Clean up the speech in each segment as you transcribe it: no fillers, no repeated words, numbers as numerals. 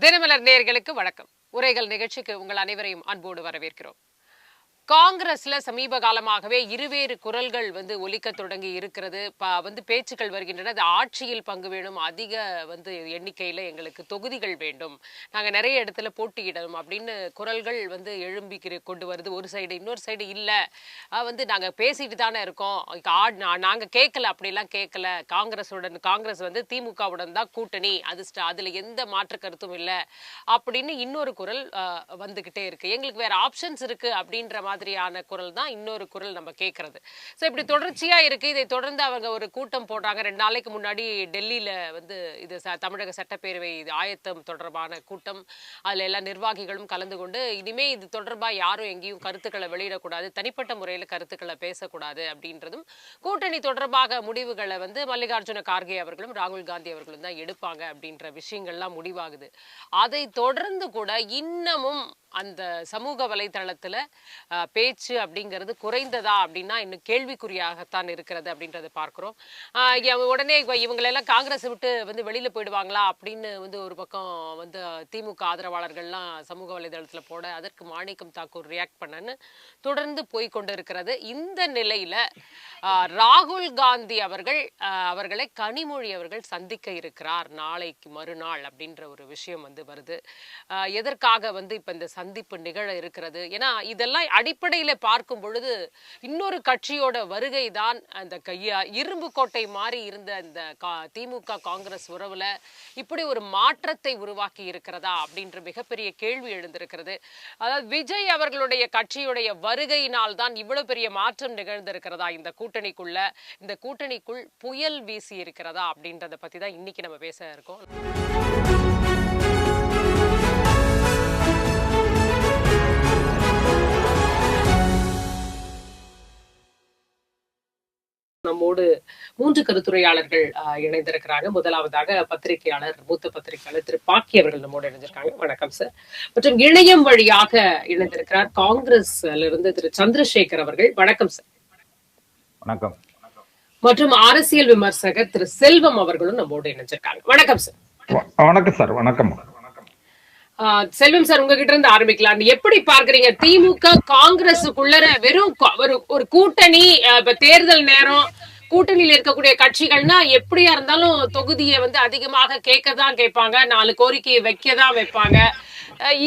தினமலர் நேயர்களுக்கு வணக்கம். உரைகள் நிகழ்ச்சிக்கு உங்கள் அனைவரையும் அன்போடு வரவேற்கிறோம். காங்கிரஸ்ல சமீப காலமாகவே இருவேறு குரல்கள் ஒலிக்க தொடங்கி இருக்கிறது. பேச்சுக்கள் வருகின்றன. அது ஆட்சியில் பங்கு வேணும், அதிக எண்ணிக்கையில எங்களுக்கு தொகுதிகள் வேண்டும், நாங்க நிறைய இடத்துல போட்டியிடணும் அப்படின்னு குரல்கள் எழும்பி கொண்டு வருது. ஒரு சைடு, இன்னொரு சைடு இல்ல நாங்க பேசிட்டு தானே இருக்கோம், நாங்க கேட்கல, அப்படிலாம் கேட்கல, காங்கிரஸ் திமுகவுடன் தான் கூட்டணி, அதுல எந்த மாற்று கருத்தும் இல்லை அப்படின்னு இன்னொரு குரல் வந்துகிட்டே இருக்கு. எங்களுக்கு வேற ஆப்ஷன்ஸ் இருக்கு அப்படின்ற மாதிரியான குரல் தான் இன்னொரு குரல் நம்ம கேட்கறது. ஸோ இப்படி தொடர்ச்சியா இருக்கு. இதை தொடர்ந்து அவங்க ஒரு கூட்டம் போடுறாங்க. 2 நாளைக்கு முன்னாடி டெல்லியில இது தமிழக சட்டப்பேரவை ஆயத்தம் தொடர்பான கூட்டம். அதுல எல்லா நிர்வாகிகளும் கலந்து கொண்டு இனிமே இது தொடர்பா யாரும் எங்கேயும் கருத்துக்களை வெளியிடக்கூடாது, தனிப்பட்ட முறையில கருத்துக்களை பேசக்கூடாது அப்படின்றதும், கூட்டணி தொடர்பாக முடிவுகளை மல்லிகார்ஜுன கார்கே அவர்களும் ராகுல் காந்தி அவர்களும் தான் எடுப்பாங்க அப்படின்ற விஷயங்கள்லாம் முடிவாகுது. அதை தொடர்ந்து கூட இன்னமும் அந்த சமூக வலைதளத்துல பேச்சு அப்படிங்கிறது குறைந்ததா அப்படின்னா இன்னும் கேள்விக்குறியாகத்தான் இருக்கிறது அப்படின்றத பார்க்கிறோம். உடனே இவங்களெல்லாம் காங்கிரஸ் விட்டு வெளியில போயிடுவாங்களா அப்படின்னு ஒரு பக்கம் திமுக ஆதரவாளர்கள்லாம் சமூக வலைதளத்துல போட, அதற்கு மாணிக்கம் தாக்கூர் ரியாக்ட் பண்ணன்னு தொடர்ந்து போய்கொண்டு இருக்கிறது. இந்த நிலையில ராகுல் காந்தி அவர்களை கனிமொழி அவர்கள் சந்திக்க இருக்கிறார் நாளைக்கு மறுநாள் அப்படின்ற ஒரு விஷயம் வருது. எதற்காக இப்ப இந்த சந்திப்பு நிகழ இருக்கிறது? ஏன்னா இதெல்லாம் அடிப்படையில பார்க்கும் பொழுது இன்னொரு கட்சியோட வருகை தான் அந்த இரும்பு கோட்டை மாதிரி இருந்த இந்த திமுக காங்கிரஸ் உறவுல இப்படி ஒரு மாற்றத்தை உருவாக்கி இருக்கிறதா அப்படின்ற மிகப்பெரிய கேள்வி எழுந்திருக்கிறது. அதாவது விஜய் அவர்களுடைய கட்சியுடைய வருகையினால் தான் இவ்வளவு பெரிய மாற்றம் நிகழ்ந்திருக்கிறதா இந்த கூட்டணிக்குள் புயல் வீசி இருக்கிறதா அப்படின்றத பத்தி தான் இன்னைக்கு நம்ம பேச இருக்கோம். நம்மோடு 3 கருத்துரையாளர்கள் இணைந்திருக்கிறாங்க. முதலாவதாக மூத்த பத்திரிகையாளர் திரு பாக்கி அவர்கள் நம்மோடு இணைந்திருக்காங்க. வணக்கம் சார். மற்றும் இணையம் வழியாக இணைந்திருக்கிறார் காங்கிரஸ்ல இருந்து திரு சந்திரசேகர் அவர்கள். வணக்கம் சார். வணக்கம். மற்றும் அரசியல் விமர்சகர் திரு செல்வம் அவர்களும் நம்மோடு இணைஞ்சிருக்காங்க. வணக்கம் சார். வணக்கம் சார். வணக்கம். செல்வம் சார், உங்ககிட்ட இருந்து ஆரம்பிக்கலாம். எப்படி பார்க்கறீங்க திமுக காங்கிரஸுக்குள்ள வெறும் ஒரு கூட்டணி? இப்ப தேர்தல் நேரம், கூட்டணியில் இருக்கக்கூடிய கட்சிகள்னா எப்படியா இருந்தாலும் தொகுதியை அதிகமாக கேட்கதான் கேட்பாங்க, 4 கோரிக்கையை வைக்கதான் வைப்பாங்க.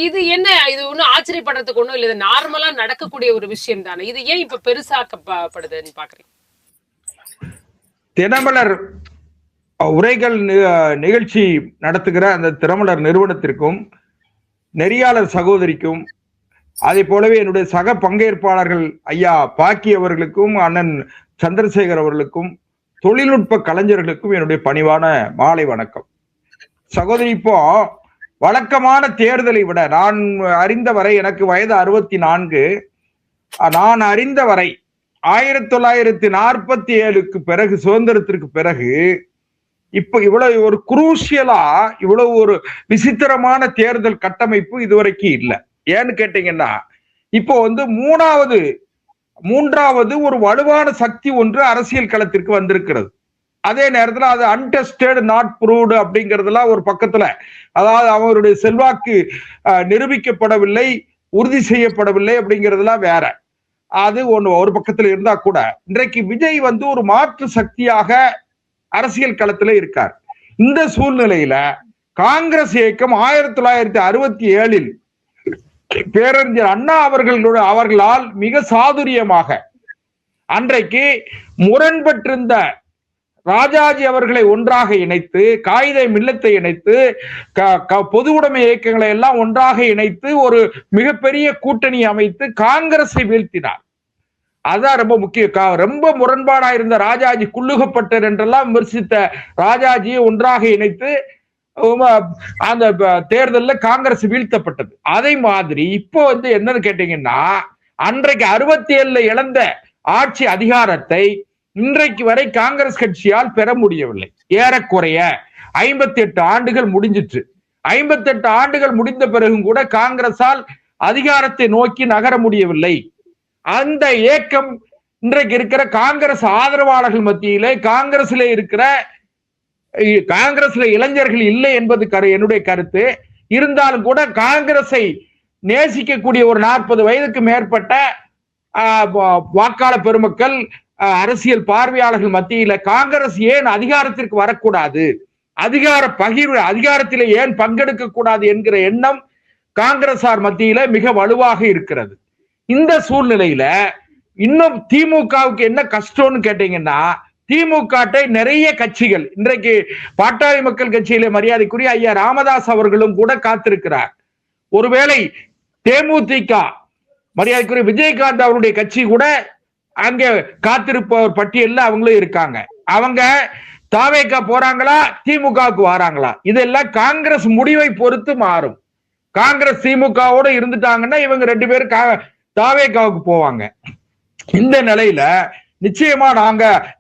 இது என்ன, இது ஒன்னும் ஆச்சரியப்படுறதுக்கு ஒண்ணும் இல்லை, இது நார்மலா நடக்கக்கூடிய ஒரு விஷயம் தானே. இது ஏன் இப்ப பெருசாக்கப்படுதுன்னு பாக்குறீங்க? தினமலர் உரைகள் நிகழ்ச்சி நடத்துகிற அந்த தினமலர் நிறுவனத்திற்கும், நெறியாளர் சகோதரிக்கும், அதே போலவே என்னுடைய சக பங்கேற்பாளர்கள் ஐயா பாக்கி அவர்களுக்கும், அண்ணன் சந்திரசேகர் அவர்களுக்கும், தொழில்நுட்ப கலைஞர்களுக்கும் என்னுடைய பணிவான மாலை வணக்கம். சகோதரி, இப்போ வழக்கமான தேர்தலை விட நான் அறிந்தவரை, எனக்கு வயது 64, நான் அறிந்தவரை 1947க்கு பிறகு, சுதந்திரத்திற்கு பிறகு இப்ப இவ்வளவு ஒரு குரூசியலா, இவ்வளவு ஒரு விசித்திரமான தேர்தல் கட்டமைப்பு இதுவரைக்கும் இல்லை. ஏன்னு கேட்டீங்கன்னா, இப்போ மூன்றாவது ஒரு வலுவான சக்தி ஒன்று அரசியல் களத்திற்கு வந்திருக்கிறது. அதே நேரத்துல அது அன்டெஸ்டட் நாட் ப்ரூவ்டு அப்படிங்கிறதுலாம் ஒரு பக்கத்துல, அதாவது அவருடைய செல்வாக்கு நிரூபிக்கப்படவில்லை, உறுதி செய்யப்படவில்லை அப்படிங்கிறதுலாம் வேற. அது ஒரு பக்கத்துல இருந்தா கூட இன்றைக்கு விஜய் ஒரு மாற்று சக்தியாக அரசியல் களத்துல இருக்கார். இந்த சூழ்நிலையில காங்கிரஸ் இயக்கம் 1967 பேரறிஞர் அண்ணா அவர்களால் மிக சாதுரியமாக அன்றைக்கு முரண்பட்டிருந்த ராஜாஜி அவர்களை ஒன்றாக இணைத்து, காயிதே மில்லத்தை இணைத்து, பொது உடைமை இயக்கங்களை எல்லாம் ஒன்றாக இணைத்து ஒரு மிகப்பெரிய கூட்டணி அமைத்து காங்கிரஸை வீழ்த்தினார். அதான் ரொம்ப முக்கியம். ரொம்ப முரண்பாடா இருந்த ராஜாஜி, குள்ளுகப்பட்டர் என்றெல்லாம் விமர்சித்த ராஜாஜியை ஒன்றாக இணைத்து அந்த தேர்தலில் காங்கிரஸ் வீழ்த்தப்பட்டது. அதே மாதிரி இப்போ என்னன்னு கேட்டீங்கன்னா, அன்றைக்கு 67 இழந்த ஆட்சி அதிகாரத்தை இன்றைக்கு வரை காங்கிரஸ் கட்சியால் பெற முடியவில்லை. ஏறக்குறைய 58 ஆண்டுகள் முடிஞ்சிட்டு. 58 ஆண்டுகள் முடிந்த பிறகும் கூட காங்கிரஸால் அதிகாரத்தை நோக்கி நகர முடியவில்லை. அந்த இயக்கம் இன்றைக்கு இருக்கிற காங்கிரஸ் ஆதரவாளர்கள் மத்தியிலே, காங்கிரஸ்ல இளைஞர்கள் இல்லை என்பது என்னுடைய கருத்து. இருந்தாலும் கூட காங்கிரஸை நேசிக்கக்கூடிய ஒரு 40 வயதுக்கு மேற்பட்ட வாக்காளர் பெருமக்கள், அரசியல் பார்வையாளர்கள் மத்தியில காங்கிரஸ் ஏன் அதிகாரத்திற்கு வரக்கூடாது, அதிகார பகிர்வு, அதிகாரத்திலே ஏன் பங்கெடுக்க கூடாது என்கிற எண்ணம் காங்கிரசார் மத்தியில மிக வலுவாக இருக்கிறது. இந்த சூழ்நிலையில இன்னும் திமுகவுக்கு என்ன கஷ்டம்னு கேட்டீங்கன்னா, திமுக நிறைய கட்சிகள் இன்றைக்கு பாட்டாளி மக்கள் கட்சியிலே மரியாதைக்குரிய ஐயா ராமதாஸ் அவர்களும் கூட காத்திருக்கிறார். ஒருவேளை தேமுதிக மரியாதைக்குரிய விஜயகாந்த் அவருடைய கட்சி கூட அங்கே காத்திருப்பவர் பட்டியல்ல அவங்களும் இருக்காங்க. அவங்க தாவேக்கா போறாங்களா, திமுகவுக்கு வராங்களா, இதெல்லாம் காங்கிரஸ் முடிவை பொறுத்து மாறும். காங்கிரஸ் திமுகவோட இருந்துட்டாங்கன்னா இவங்க 2 பேரும் தாவேக்காவுக்கு போவாங்க. இந்த நிலையில நிச்சயமா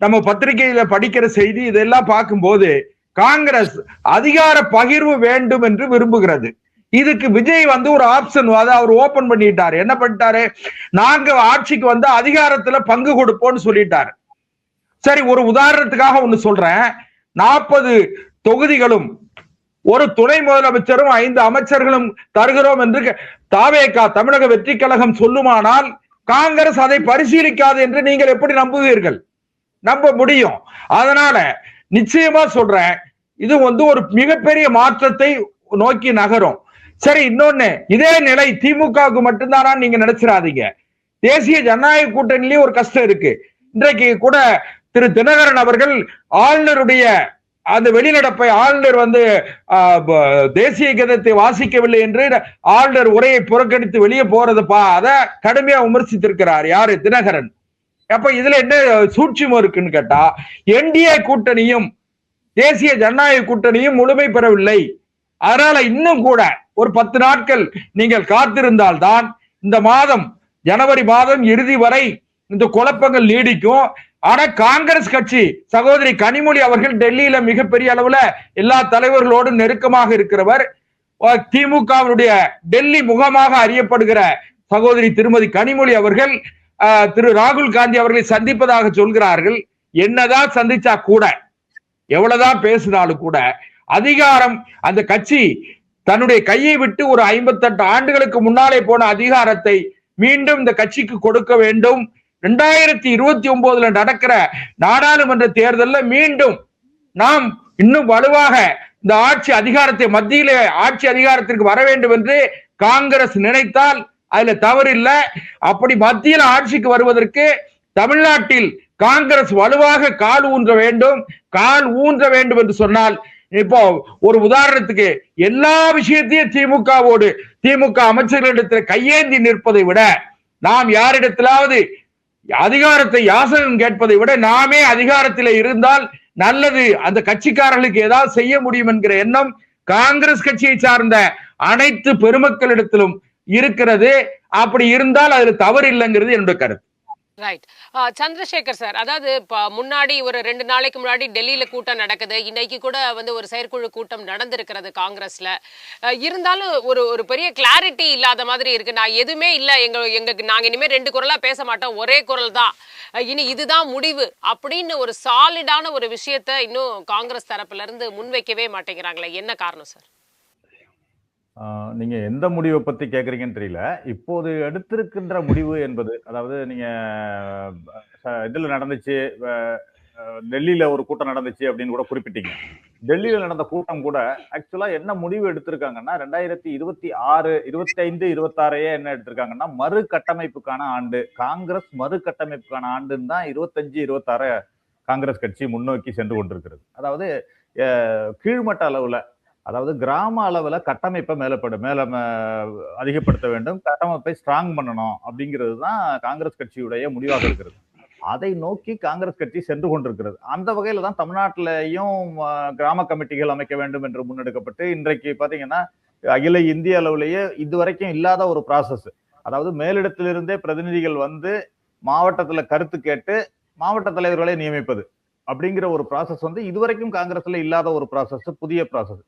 நம்ம பத்திரிகையில படிக்கிற செய்தி இதெல்லாம் பார்க்கும்போது காங்கிரஸ் அதிகார பகிர்வு வேண்டும் என்று விரும்புகிறது. இதுக்கு விஜய் ஒரு ஆப்ஷன் அவர் ஓபன் பண்ணிட்டாரு. என்ன பண்ணிட்டாரு, நாங்க ஆட்சிக்கு அதிகாரத்துல பங்கு கொடுப்போம்னு சொல்லிட்டாரு. சரி, ஒரு உதாரணத்துக்காக ஒண்ணு சொல்றேன். 40 தொகுதிகளும் ஒரு துணை முதலமைச்சரும் 5 அமைச்சர்களும் தருகிறோம் என்று தாவேகா தமிழக வெற்றி கழகம் சொல்லுமானால் காங்கிரஸ் அதை பரிசீலிக்காது என்று நீங்கள் எப்படி நம்புவீர்கள்? நம்ப முடியும். அதனால நிச்சயமா சொல்றேன், இது ஒரு மிகப்பெரிய மாற்றத்தை நோக்கி நகரும். சரி, இன்னொன்னு, இதே நிலை திமுகவுக்கு மட்டும்தானா நீங்க நினைச்சிடாதீங்க. தேசிய ஜனநாயக கூட்டணியிலேயே ஒரு கஷ்டம் இருக்கு. இன்றைக்கு கூட திரு தினகரன் அவர்கள் ஆளுநருடைய அந்த வெளிநடப்பை, ஆளுநர் தேசிய கீதத்தை வாசிக்கவில்லை என்று ஆளுநர் உரையை புறக்கணித்து வெளியே போறதுப்பா, அத கடுமையா விமர்சித்திருக்கிறார். யாரு? தினகரன். அப்ப இதுல என்ன சூட்சுமம் இருக்குன்னு கேட்டா, என்டிஏ கூட்டணியும் தேசிய ஜனநாயக கூட்டணியும் முழுமை பெறவில்லை. அதனால இன்னும் கூட ஒரு 10 நாட்கள் நீங்கள் காத்திருந்தால்தான் இந்த மாதம், ஜனவரி மாதம் இறுதி வரை இந்த குழப்பங்கள் நீடிக்கும். ஆனா காங்கிரஸ் கட்சி சகோதரி கனிமொழி அவர்கள் டெல்லியில மிகப்பெரிய அளவுல எல்லா தலைவர்களோடும் நெருக்கமாக இருக்கிறவர். திமுகவுடைய டெல்லி முகமாக அறியப்படுகிற சகோதரி திருமதி கனிமொழி அவர்கள் திரு ராகுல் காந்தி அவர்களை சந்திப்பதாக சொல்கிறார்கள். என்னதான் சந்திச்சா கூட, எவ்வளவுதான் பேசினாலும் கூட, அதிகாரம் அந்த கட்சி தன்னுடைய கையை விட்டு ஒரு 58 ஆண்டுகளுக்கு முன்னாலே போன அதிகாரத்தை மீண்டும் இந்த கட்சிக்கு கொடுக்க வேண்டும். 2029 நடக்கிற நாடாளுமன்ற தேர்தலில் மீண்டும் நாம் இன்னும் வலுவாக இந்த ஆட்சி அதிகாரத்தை, மத்தியிலே ஆட்சி அதிகாரத்திற்கு வர வேண்டும் என்று காங்கிரஸ் நினைத்தால் அதுல தவறில்லை. அப்படி மத்தியில் ஆட்சிக்கு வருவதற்கு தமிழ்நாட்டில் காங்கிரஸ் வலுவாக கால் ஊன்ற வேண்டும். கால் ஊன்ற வேண்டும் என்று சொன்னால், இப்போ ஒரு உதாரணத்துக்கு, எல்லா விஷயத்தையும் திமுக அமைச்சர்களிடத்தில் கையேந்தி நிற்பதை விட, நாம் யாரிடத்திலாவது அதிகாரத்தை யாசகம் கேட்பதை விட நாமே அதிகாரத்தில் இருந்தால் நல்லது, அந்த கட்சிக்காரர்களுக்கு ஏதாவது செய்ய முடியும் என்கிற எண்ணம் காங்கிரஸ் கட்சியை சார்ந்த அனைத்து பெருமக்களிடத்திலும் இருக்கிறது. அப்படி இருந்தால் அது தவறு இல்லைங்கிறது என்னுடைய கருத்து. ரைட். சந்திரசேகர் சார், அதாவது முன்னாடி ஒரு 2 நாளைக்கு முன்னாடி டெல்லியில கூட்டம் நடக்குது. இன்னைக்கு கூட ஒரு செயற்குழு கூட்டம் நடந்திருக்கிறது காங்கிரஸ்ல. இருந்தாலும் ஒரு பெரிய கிளாரிட்டி இல்லாத மாதிரி இருக்கு. நான் எதுவுமே இல்லை, நாங்க இனிமே 2 குரலா பேச மாட்டோம், ஒரே குரல் தான், இனி இதுதான் முடிவு அப்படின்னு ஒரு சாலிடான ஒரு விஷயத்த இன்னும் காங்கிரஸ் தரப்புல இருந்து முன்வைக்கவே மாட்டேங்கிறாங்களே, என்ன காரணம் சார்? நீங்க எந்த முடிவை பத்தி கேக்குறீங்கன்னு தெரியல. இப்போது எடுத்திருக்கின்ற முடிவு என்பது, அதாவது நீங்க இதுல நடந்துச்சு, டெல்லியில ஒரு கூட்டம் நடந்துச்சு அப்படின்னு கூட குறிப்பிட்டீங்க. டெல்லியில நடந்த கூட்டம் கூட ஆக்சுவலா என்ன முடிவு எடுத்திருக்காங்கன்னா, 2026, 25, 26 என்ன எடுத்திருக்காங்கன்னா, மறு கட்டமைப்புக்கான ஆண்டு, காங்கிரஸ் மறு கட்டமைப்புக்கான ஆண்டுன்னு தான் 25, 26 காங்கிரஸ் கட்சி முன்னோக்கி சென்று கொண்டிருக்கிறது. அதாவது கீழ்மட்ட அளவுல, அதாவது கிராம அளவுல கட்டமைப்பை மேல அதிகப்படுத்த வேண்டும், கட்டமைப்பை ஸ்ட்ராங் பண்ணணும் அப்படிங்கிறது தான் காங்கிரஸ் கட்சியுடைய முடிவாக இருக்கிறது. அதை நோக்கி காங்கிரஸ் கட்சி சென்று கொண்டிருக்கிறது. அந்த வகையில தான் தமிழ்நாட்டிலையும் கிராம கமிட்டிகள் அமைக்க வேண்டும் என்று முன்னெடுக்கப்பட்டு இன்றைக்கு பாத்தீங்கன்னா அகில இந்திய அளவுலேயே இதுவரைக்கும் இல்லாத ஒரு ப்ராசஸ். அதாவது மேலிடத்திலிருந்தே பிரதிநிதிகள் மாவட்டத்துல கருத்து கேட்டு மாவட்ட தலைவர்களை நியமிப்பது அப்படிங்கிற ஒரு ப்ராசஸ் இதுவரைக்கும் காங்கிரஸ்ல இல்லாத ஒரு ப்ராசஸ், புதிய ப்ராசஸ்.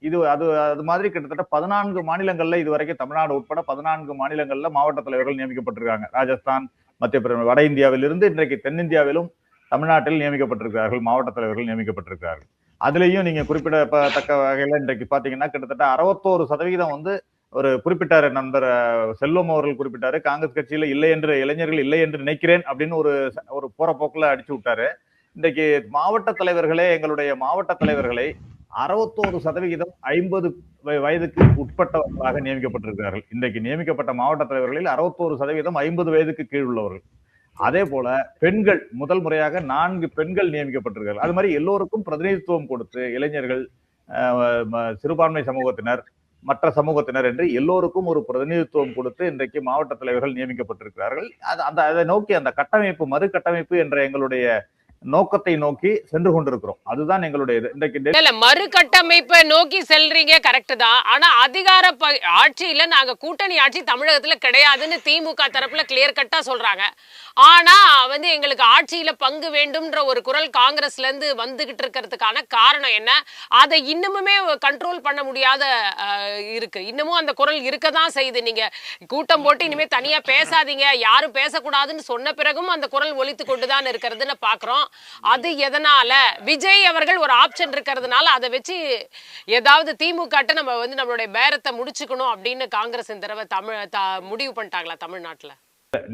அது மாதிரி கிட்டத்தட்ட 14 மாநிலங்கள்ல இதுவரைக்கும், தமிழ்நாடு உட்பட 14 மாநிலங்கள்ல மாவட்ட தலைவர்கள் நியமிக்கப்பட்டிருக்காங்க. ராஜஸ்தான், மத்திய பிரதேசம், வட இந்தியாவில் இருந்து இன்றைக்கு தென்னிந்தியாவிலும் தமிழ்நாட்டில் நியமிக்கப்பட்டிருக்கிறார்கள், மாவட்ட தலைவர்கள் நியமிக்கப்பட்டிருக்கிறார்கள். அதுலயும் நீங்க குறிப்பிடத்தக்க வகையில இன்றைக்கு பாத்தீங்கன்னா கிட்டத்தட்ட 61% வந்து ஒரு குறிப்பிட்டாரு நண்பர் செல்வம் அவர்கள் குறிப்பிட்டாரு, காங்கிரஸ் கட்சியில இல்லை என்று இளைஞர்கள் இல்லை என்று நினைக்கிறேன் அப்படின்னு ஒரு போற போக்குல அடிச்சு விட்டாரு. இன்றைக்கு மாவட்ட தலைவர்களே, எங்களுடைய மாவட்ட தலைவர்களை 61% 50 வயதுக்கு உட்பட்டவர்களாக நியமிக்கப்பட்டிருக்கிறார்கள். இன்றைக்கு நியமிக்கப்பட்ட மாவட்ட தலைவர்களில் 61% 50 வயதுக்கு கீழ் உள்ளவர்கள். அதே போல பெண்கள் முதல் முறையாக 4 பெண்கள் நியமிக்கப்பட்டிருக்கிறார்கள். அது மாதிரி எல்லோருக்கும் பிரதிநிதித்துவம் கொடுத்து இளைஞர்கள், சிறுபான்மை சமூகத்தினர், மற்ற சமூகத்தினர் என்று எல்லோருக்கும் ஒரு பிரதிநிதித்துவம் கொடுத்து இன்றைக்கு மாவட்ட தலைவர்கள் நியமிக்கப்பட்டிருக்கிறார்கள். அதை நோக்கி அந்த கட்டமைப்பு, மறு கட்டமைப்பு என்ற எங்களுடைய நோக்கத்தை நோக்கி சென்று கொண்டிருக்கிறோம். அதுதான் எங்களுடைய இன்றைக்கு மறு கட்டமைப்பை நோக்கி செல்றீங்க, கரெக்ட் தான். ஆனா அதிகார ஆட்சியில நாங்க கூட்டணி ஆட்சி தமிழகத்துல கிடையாதுன்னு திமுக தரப்புல கிளியர் கட்டா சொல்றாங்க. ஆனா வந்து எங்களுக்கு ஆட்சியில பங்கு வேண்டும்ன்ற ஒரு குரல் காங்கிரஸ்ல இருந்து வந்துகிட்டு இருக்கிறதுக்கான காரணம் என்ன? அதை இன்னமுமே கண்ட்ரோல் பண்ண முடியாத இருக்கு. இன்னமும் அந்த குரல் இருக்கதான் செய்யுது. நீங்க கூட்டம் போட்டு இனிமே தனியா பேசாதீங்க, யாரும் பேசக்கூடாதுன்னு சொன்ன பிறகும் அந்த குரல் ஒலித்து கொண்டுதான் இருக்கிறதுன்னு பாக்குறோம். அது எதனால? விஜய் அவர்கள் ஒரு ஆப்ஷன் இருக்கிறதுனால அதை வச்சு ஏதாவது திமுக நம்ம வந்து நம்மளுடைய பேரத்தை முடிச்சுக்கணும் அப்படின்னு காங்கிரஸ் இந்த தடவை முடிவு பண்ணிட்டாங்களா தமிழ்நாட்டுல?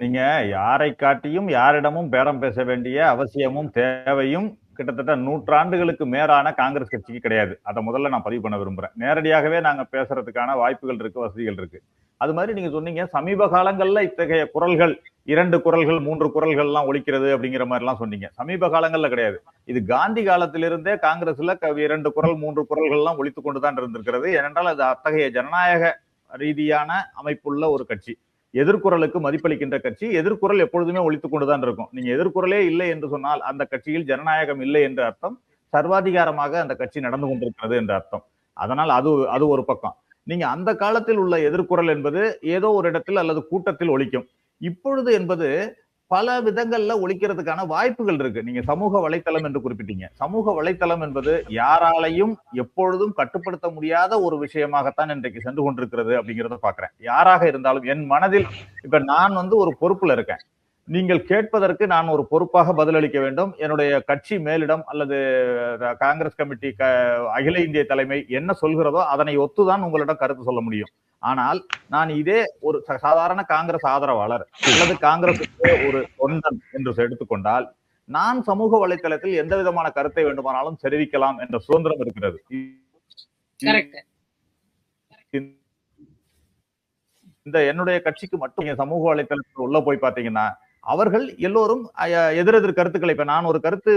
நீங்க யாரை காட்டியும் யாரிடமும் பேரம் பேச வேண்டிய அவசியமும் தேவையும் கிட்டத்தட்ட 100 ஆண்டுகளுக்கு மேலான காங்கிரஸ் கட்சிக்கு கிடையாது. அதை முதல்ல நான் பதிவு பண்ண விரும்புறேன். நேரடியாகவே நாங்க பேசுறதுக்கான வாய்ப்புகள் இருக்கு, வசதிகள் இருக்கு. அது மாதிரி நீங்க சொன்னீங்க சமீப காலங்கள்ல இத்தகைய குரல்கள் 2 குரல்கள் 3 குரல்கள் எல்லாம் ஒலிக்கிறது அப்படிங்கிற மாதிரி எல்லாம் சொன்னீங்க. சமீப காலங்கள்ல கிடையாது. இது காந்தி காலத்திலிருந்தே காங்கிரஸ்ல 2 குரல் 3 குரல்கள் எல்லாம் ஒலித்துக் கொண்டுதான் இருந்திருக்கிறது. ஏனென்றால் அது அத்தகைய ஜனநாயக ரீதியான அமைப்புள்ள ஒரு கட்சி, எதிர்குரலுக்கு மதிப்பளிக்கின்ற கட்சி. எதிர்குரல் எப்பொழுதுமே ஒலித்துக் கொண்டுதான் இருக்கும். நீங்க எதிர்குரலே இல்லை என்று சொன்னால் அந்த கட்சியில் ஜனநாயகம் இல்லை என்ற அர்த்தம், சர்வாதிகாரமாக அந்த கட்சி நடந்து கொண்டிருக்கிறது என்ற அர்த்தம். அதனால் அது ஒரு பக்கம். நீங்க அந்த காலத்தில் உள்ள எதிர்குரல் என்பது ஏதோ ஒரு இடத்தில் அல்லது கூட்டத்தில் ஒலிக்கும். இப்பொழுது என்பது பல விதங்கள்ல ஒலிக்கிறதுக்கான வாய்ப்புகள் இருக்கு. நீங்க சமூக வலைத்தளம் என்று குறிப்பிட்டீங்க. சமூக வலைத்தளம் என்பது யாராலையும் எப்பொழுதும் கட்டுப்படுத்த முடியாத ஒரு விஷயமாகத்தான் இன்றைக்கு சென்று கொண்டிருக்கிறது அப்படிங்கிறத பாக்குறேன். யாராக இருந்தாலும் என் மனதில் இப்ப நான் வந்து ஒரு பொறுப்புல இருக்கேன். நீங்கள் கேட்பதற்கு நான் ஒரு பொறுப்பாக பதிலளிக்க வேண்டும். என்னுடைய கட்சி மேலிடம் அல்லது காங்கிரஸ் கமிட்டி, அகில இந்திய தலைமை என்ன சொல்கிறதோ அதனை ஒத்துதான் உங்களிடம் கருத்து சொல்ல முடியும். ஆனால் நான் இதே ஒரு சாதாரண காங்கிரஸ் ஆதரவாளர் அல்லது காங்கிரஸ் ஒரு தொண்டன் என்று எடுத்துக்கொண்டால் நான் சமூக வலைத்தளத்தில் எந்த விதமான கருத்தை வேண்டுமானாலும் தெரிவிக்கலாம் என்ற சுதந்திரம் இருக்கிறது. இந்த என்னுடைய கட்சிக்கு மட்டும் சமூக வலைத்தளத்தில் உள்ள போய் பாத்தீங்கன்னா அவர்கள் எல்லோரும் எதிரெதிர் கருத்துக்களை, இப்ப நான் ஒரு கருத்து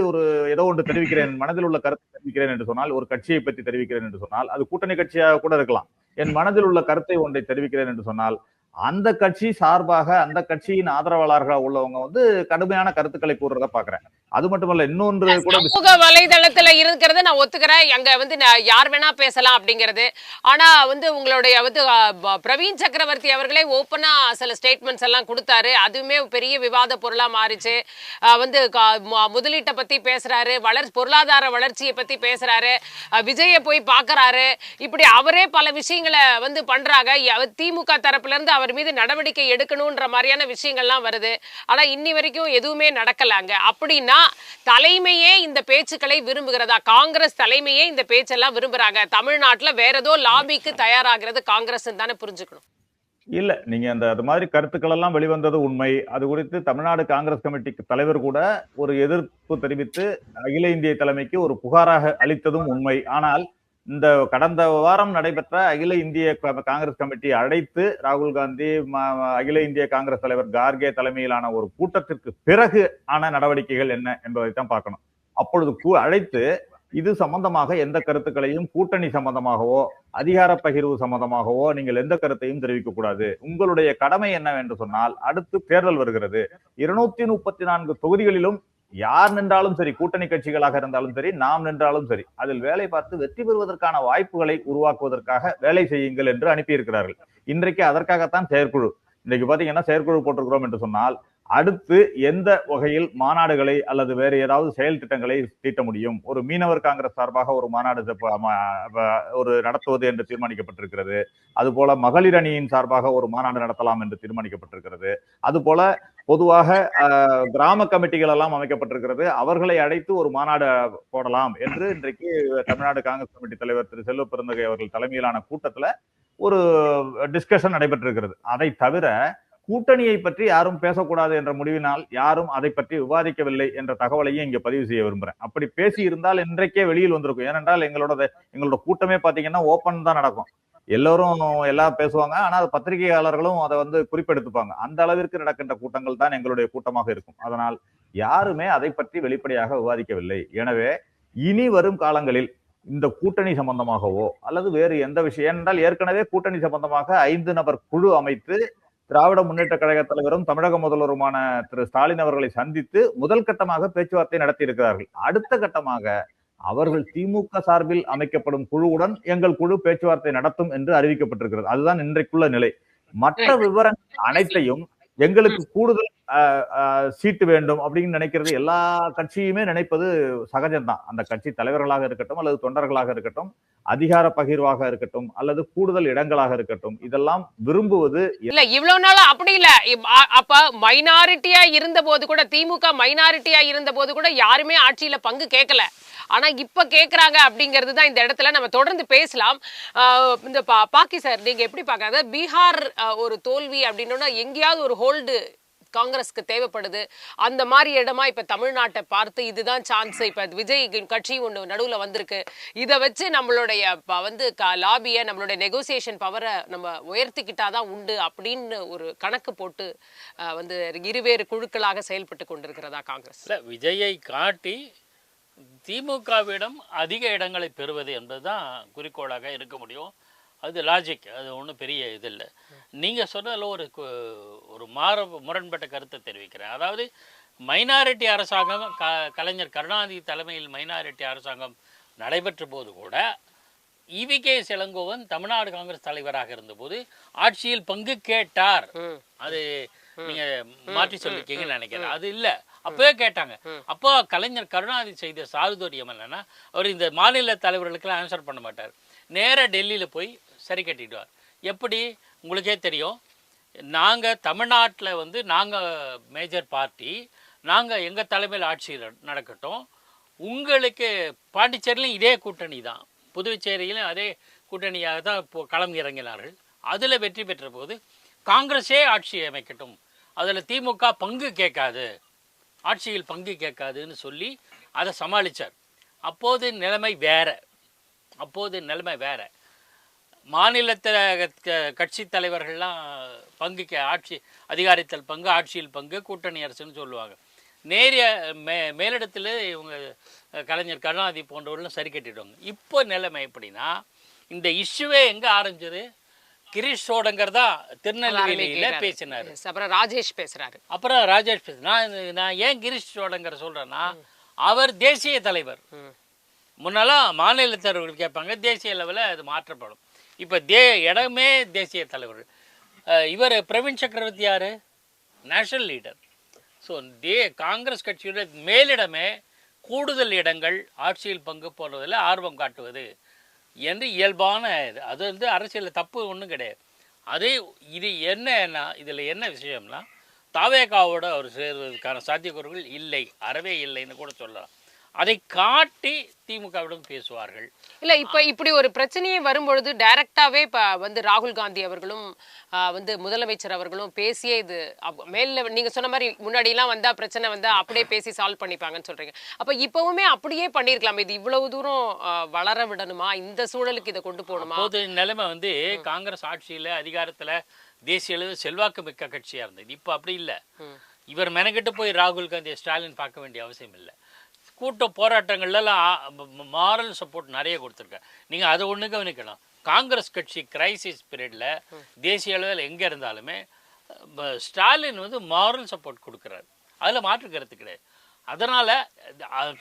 ஏதோ ஒன்று தெரிவிக்கிறேன், மனதில் உள்ள கருத்து தெரிவிக்கிறேன் என்று சொன்னால், ஒரு கட்சியை பற்றி தெரிவிக்கிறேன் என்று சொன்னால், அது கூட்டணி கட்சியாக கூட இருக்கலாம். என் மனதில் உள்ள கருத்தை ஒன்றை தெரிவிக்கிறேன் என்று சொன்னால் அந்த கட்சி சார்பாக அந்த கட்சியின் ஆதரவாளர்களாக உள்ளவங்க வந்து கடுமையான கருத்துக்களை கூறுறத பாக்குறேன். அது மட்டுமல்ல, இன்னொன்று கூட சமூக வலைதளத்துல இருக்கிறத நான் ஒத்துக்கிறேன். அங்க வந்து யார் வேணா பேசலாம் அப்படிங்கிறது. ஆனா வந்து உங்களுடைய வந்து பிரவீன் சக்கரவர்த்தி அவர்களே ஓப்பனா சில ஸ்டேட்மெண்ட்ஸ் எல்லாம் கொடுத்தாரு. அதுவுமே பெரிய விவாத பொருளா மாறிச்சு. வந்து முதலீட்டை பத்தி பேசுறாரு, பொருளாதார வளர்ச்சியை பத்தி பேசுறாரு, விஜயை போய் பாக்குறாரு. இப்படி அவரே பல விஷயங்களை வந்து பண்றாங்க. திமுக தரப்புல இருந்து அவர் மீது நடவடிக்கை எடுக்கணும்ன்ற மாதிரியான விஷயங்கள்லாம் வருது. ஆனா இன்னி வரைக்கும் எதுவுமே நடக்கலாங்க. அப்படின்னா தலைமையே இந்த பேச்சுக்களை விரும்புகிறதா? காங்கிரஸ் தலைமையே இந்த பேச்செல்லாம் விரும்புறாங்க. தமிழ்நாட்டுல வேற ஏதோ லாபிக்கு தயாராகிறது காங்கிரஸ் தானே புரிஞ்சுக்கணும். இல்ல, நீங்க அது மாதிரி கருத்துக்கள் எல்லாம் வெளிவந்தது உண்மை. அது குறித்து தமிழ்நாடு காங்கிரஸ் கமிட்டிக்கு தலைவர் கூட ஒரு எதிர்ப்பு தெரிவித்து அகில இந்திய தலைமைக்கு ஒரு புகாராக அளித்ததும் உண்மை. ஆனால் இந்த கடந்த வாரம் நடைபெற்ற அகில இந்திய காங்கிரஸ் கமிட்டி அழைத்து ராகுல் காந்தி, அகில இந்திய காங்கிரஸ் தலைவர் கார்கே தலைமையிலான ஒரு கூட்டத்திற்கு பிறகு ஆன நடவடிக்கைகள் என்ன என்பதைத்தான் பார்க்கணும். அப்பொழுது அழைத்து இது சம்பந்தமாக எந்த கருத்துக்களையும், கூட்டணி சம்பந்தமாகவோ அதிகார பகிர்வு சம்பந்தமாகவோ நீங்கள் எந்த கருத்தையும் தெரிவிக்க கூடாது. உங்களுடைய கடமை என்னவென்று சொன்னால், அடுத்து தேர்தல் வருகிறது. 234 தொகுதிகளிலும் யார் நின்றாலும் சரி, கூட்டணி கட்சிகளாக இருந்தாலும் சரி, நாம் நின்றாலும் சரி, அதில் வேலை பார்த்து வெற்றி பெறுவதற்கான வாய்ப்புகளை உருவாக்குவதற்காக வேலை செய்யுங்கள் என்று அனுப்பியிருக்கிறார்கள். இன்றைக்கு அதற்காகத்தான் செயற்குழு. இன்றைக்கு பாத்தீங்கன்னா செயற்குழு போட்டிருக்கிறோம் என்று சொன்னால் அடுத்து எந்த வகையில் மாநாடுகளை அல்லது வேறு ஏதாவது செயல் திட்டங்களை தீட்ட முடியும். ஒரு மீனவர் காங்கிரஸ் சார்பாக ஒரு மாநாடு நடத்துவது என்று தீர்மானிக்கப்பட்டிருக்கிறது. அதுபோல மகளிர் அணியின் சார்பாக ஒரு மாநாடு நடத்தலாம் என்று தீர்மானிக்கப்பட்டிருக்கிறது. அதுபோல பொதுவாக கிராம கமிட்டிகள் எல்லாம் அமைக்கப்பட்டிருக்கிறது. அவர்களை அழைத்து ஒரு மாநாடு போடலாம் என்று இன்றைக்கு தமிழ்நாடு காங்கிரஸ் கமிட்டி தலைவர் திரு செல்வ பெருந்தகை அவர்கள் தலைமையிலான கூட்டத்துல ஒரு டிஸ்கஷன் நடைபெற்றிருக்கிறது. அதை தவிர கூட்டணியை பற்றி யாரும் பேசக்கூடாது என்ற முடிவினால் யாரும் அதை பற்றி விவாதிக்கவில்லை என்ற தகவலையும் இங்க பதிவு செய்ய விரும்புறேன். அப்படி பேசி இருந்தால் இன்றைக்கே வெளியில் வந்திருக்கும். ஏனென்றால் எங்களோட கூட்டமே பாத்தீங்கன்னா ஓப்பன் தான் நடக்கும். எல்லோரும் எல்லாம் பேசுவாங்க. ஆனால் பத்திரிகையாளர்களும் அதை குறிப்பெடுத்துப்பாங்க. அந்த அளவிற்கு நடக்கின்ற கூட்டங்கள் தான் எங்களுடைய கூட்டமாக இருக்கும். அதனால் யாருமே அதை பற்றி வெளிப்படையாக விவாதிக்கவில்லை. எனவே இனி வரும் காலங்களில் இந்த கூட்டணி சம்பந்தமாகவோ அல்லது வேறு எந்த விஷயம் என்றால் ஏற்கனவே கூட்டணி சம்பந்தமாக 5 நபர் குழு அமைத்து திராவிட முன்னேற்ற கழக தலைவரும் தமிழக முதல்வருமான திரு ஸ்டாலின் அவர்களை சந்தித்து முதல் கட்டமாக பேச்சுவார்த்தை நடத்தி இருக்கிறார்கள். அடுத்த கட்டமாக அவர்கள் திமுக சார்பில் அமைக்கப்படும் குழுவுடன் எங்கள் குழு பேச்சுவார்த்தை நடத்தும் என்று அறிவிக்கப்பட்டிருக்கிறது. அதுதான் இன்றைக்குள்ள நிலை. மற்ற விவரங்கள் அனைத்தையும் எங்களுக்கு கூடுதல் சீட்டு வேண்டும் அப்படின்னு நினைக்கிறது எல்லா கட்சியுமே நினைப்பது சகஜம்தான். அந்த கட்சி தலைவர்களாக இருக்கட்டும் அல்லது தொண்டர்களாக இருக்கட்டும், அதிகார பகிர்வாக இருக்கட்டும் அல்லது கூடுதல் இடங்களாக இருக்கட்டும், இதெல்லாம் விரும்புவது இல்ல. இவ்வளவு நாளா அப்படி இல்ல. அப்ப மைனாரிட்டியா இருந்த போது கூட, திமுக மைனாரிட்டியா இருந்த போது கூட யாருமே ஆட்சியில பங்கு கேட்கல. ஆனா இப்ப கேக்குறாங்க அப்படிங்கிறது தான் இந்த இடத்துல நம்ம தொடர்ந்து பேசலாம். இந்த பாக்கி சார், நீங்க எப்படி பாக்க, பீகார் ஒரு தோல்வி அப்படின்னா எங்கேயாவது ஒரு ஹோல்டு காங்கிரஸ்க்கு தேவைப்படுது. அந்த மாதிரி இடமா இப்ப தமிழ்நாட்டை பார்த்து இதுதான் சான்ஸ். இப்ப விஜய் கட்சி ஒண்ணு நடுவுல வந்திருக்கு. இதை வச்சு நம்மளுடைய லாபிய, நம்மளுடைய நெகோசியேஷன் பவரை நம்ம உயர்த்திக்கிட்டாதான் உண்டு அப்படின்னு ஒரு கணக்கு போட்டு இருவேறு குழுக்களாக செயல்பட்டு கொண்டிருக்கிறதா காங்கிரஸ்? விஜயை காட்டி திமுகவிடம் அதிக இடங்களை பெறுவது என்பதுதான் குறிக்கோளாக இருக்க முடியும். அது லாஜிக். அது ஒன்றும் பெரிய இது இல்லை. நீங்கள் சொன்னதில் ஒரு முரண்பட்ட கருத்தை தெரிவிக்கிறேன். அதாவது மைனாரிட்டி அரசாங்கம் கலைஞர் கருணாநிதி தலைமையில் மைனாரிட்டி அரசாங்கம் நடைபெற்ற போது கூட EVK இளங்கோவன் தமிழ்நாடு காங்கிரஸ் தலைவராக இருந்தபோது ஆட்சியில் பங்கு கேட்டார். அது நீங்க மாற்றி சொல்லிருக்கீங்கன்னு நினைக்கிறேன். அது இல்லை, அப்பவே கேட்டாங்க. அப்போ கலைஞர் கருணாநிதி செய்த சாதுரியம் என்னன்னா, அவர் இந்த மாநில தலைவர்களுக்கெல்லாம் ஆன்சர் பண்ண மாட்டார். நேராக டெல்லியில் போய் சரி கட்டிடுவார். எப்படி உங்களுக்கே தெரியும், நாங்கள் தமிழ்நாட்டில் நாங்கள் மேஜர் பார்ட்டி, நாங்கள் எங்கள் தலைமையில் ஆட்சி நடக்கட்டும், உங்களுக்கு பாண்டிச்சேரியிலும் இதே கூட்டணி தான், புதுச்சேரியிலும் அதே கூட்டணியாக தான் இப்போ களம் இறங்கினார்கள். அதில் வெற்றி பெற்ற போது காங்கிரஸே ஆட்சி அமைக்கட்டும், அதில் திமுக பங்கு கேட்காது, ஆட்சியில் பங்கு கேட்காதுன்னு சொல்லி அதை சமாளித்தார். அப்போது நிலைமை வேற. மாநிலத்தில் கட்சி தலைவர்கள்லாம் பங்குக்கு ஆட்சி அதிகாரத்தில் பங்கு, ஆட்சியில் பங்கு, கூட்டணி அரசுன்னு சொல்லுவாங்க. நேரிய மேலிடத்தில் இவங்க கலைஞர் கருணாநிதி போன்றவர்களும் சரி கட்டிடுவாங்க. இப்போ நிலைமை எப்படின்னா, இந்த இஷ்யூவே எங்கே ஆரம்பிச்சது? கிரீஷ் சோடங்கர் தான் திருநெல்வேலியில பேசினாரு. அப்புறம் ராஜேஷ் பேசுறாரு. நான் ஏன் கிரீஷ் சோடங்கர் சொல்றேன்னா, அவர் தேசிய தலைவர். முன்னெல்லாம் மாநில தலைவர்கள் கேட்பாங்க, தேசிய லெவலில் அது மாற்றப்படும். இப்போ இடமே தேசிய தலைவர். இவர் பிரவீன் சக்கரவர்த்தி யாரு? National leader. ஸோ காங்கிரஸ் கட்சியோட மேலிடமே கூடுதல் இடங்கள், ஆட்சியில் பங்கு போடுவதில் ஆர்வம் காட்டுவது என்று இயல்பான இது. அது அரசியலில் தப்பு ஒன்றும் கிடையாது. இது என்னன்னா, இதில் என்ன விஷயம்னா, தாவேகாவோட அவர் சேர்வதற்கான சாத்தியக்கூறுகள் இல்லை, அறவே இல்லைன்னு கூட சொல்லலாம். அதை காட்டி திமுகவிடம் பேசுவார்கள். இல்ல, இப்ப இப்படி ஒரு பிரச்சனையே வரும்பொழுது டைரக்டாவே ராகுல் காந்தி அவர்களும் முதலமைச்சர் அவர்களும் பேசியே இது மேல நீங்க சொன்ன மாதிரி முன்னாடி எல்லாம் பிரச்சனை அப்படியே பேசி சால்வ் பண்ணிப்பாங்கன்னு சொல்றீங்க. அப்ப இப்பவுமே அப்படியே பண்ணிருக்கலாம். இது இவ்வளவு தூரம் வளர விடணுமா? இந்த சூழலுக்கு இதை கொண்டு போகணுமா? அப்போது நிலைமை காங்கிரஸ் ஆட்சியில அதிகாரத்துல தேசிய அளவு செல்வாக்கு மிக்க கட்சியா இருந்தது. இப்ப அப்படி இல்லை. இவர் மெனக்கிட்டு போய் ராகுல் காந்தியை ஸ்டாலின் பார்க்க வேண்டிய அவசியம் இல்லை. கூட்ட போராட்டங்கள்லாம் மாரல் சப்போர்ட் நிறைய கொடுத்துருக்காரு. நீங்கள் அதை ஒன்று கவனிக்கணும். காங்கிரஸ் கட்சி கிரைசிஸ் பீரியடில் தேசிய அளவில் எங்கே இருந்தாலுமே ஸ்டாலின் மாரல் சப்போர்ட் கொடுக்குறாரு. அதில் மாற்று கருத்து கிடையாது. அதனால்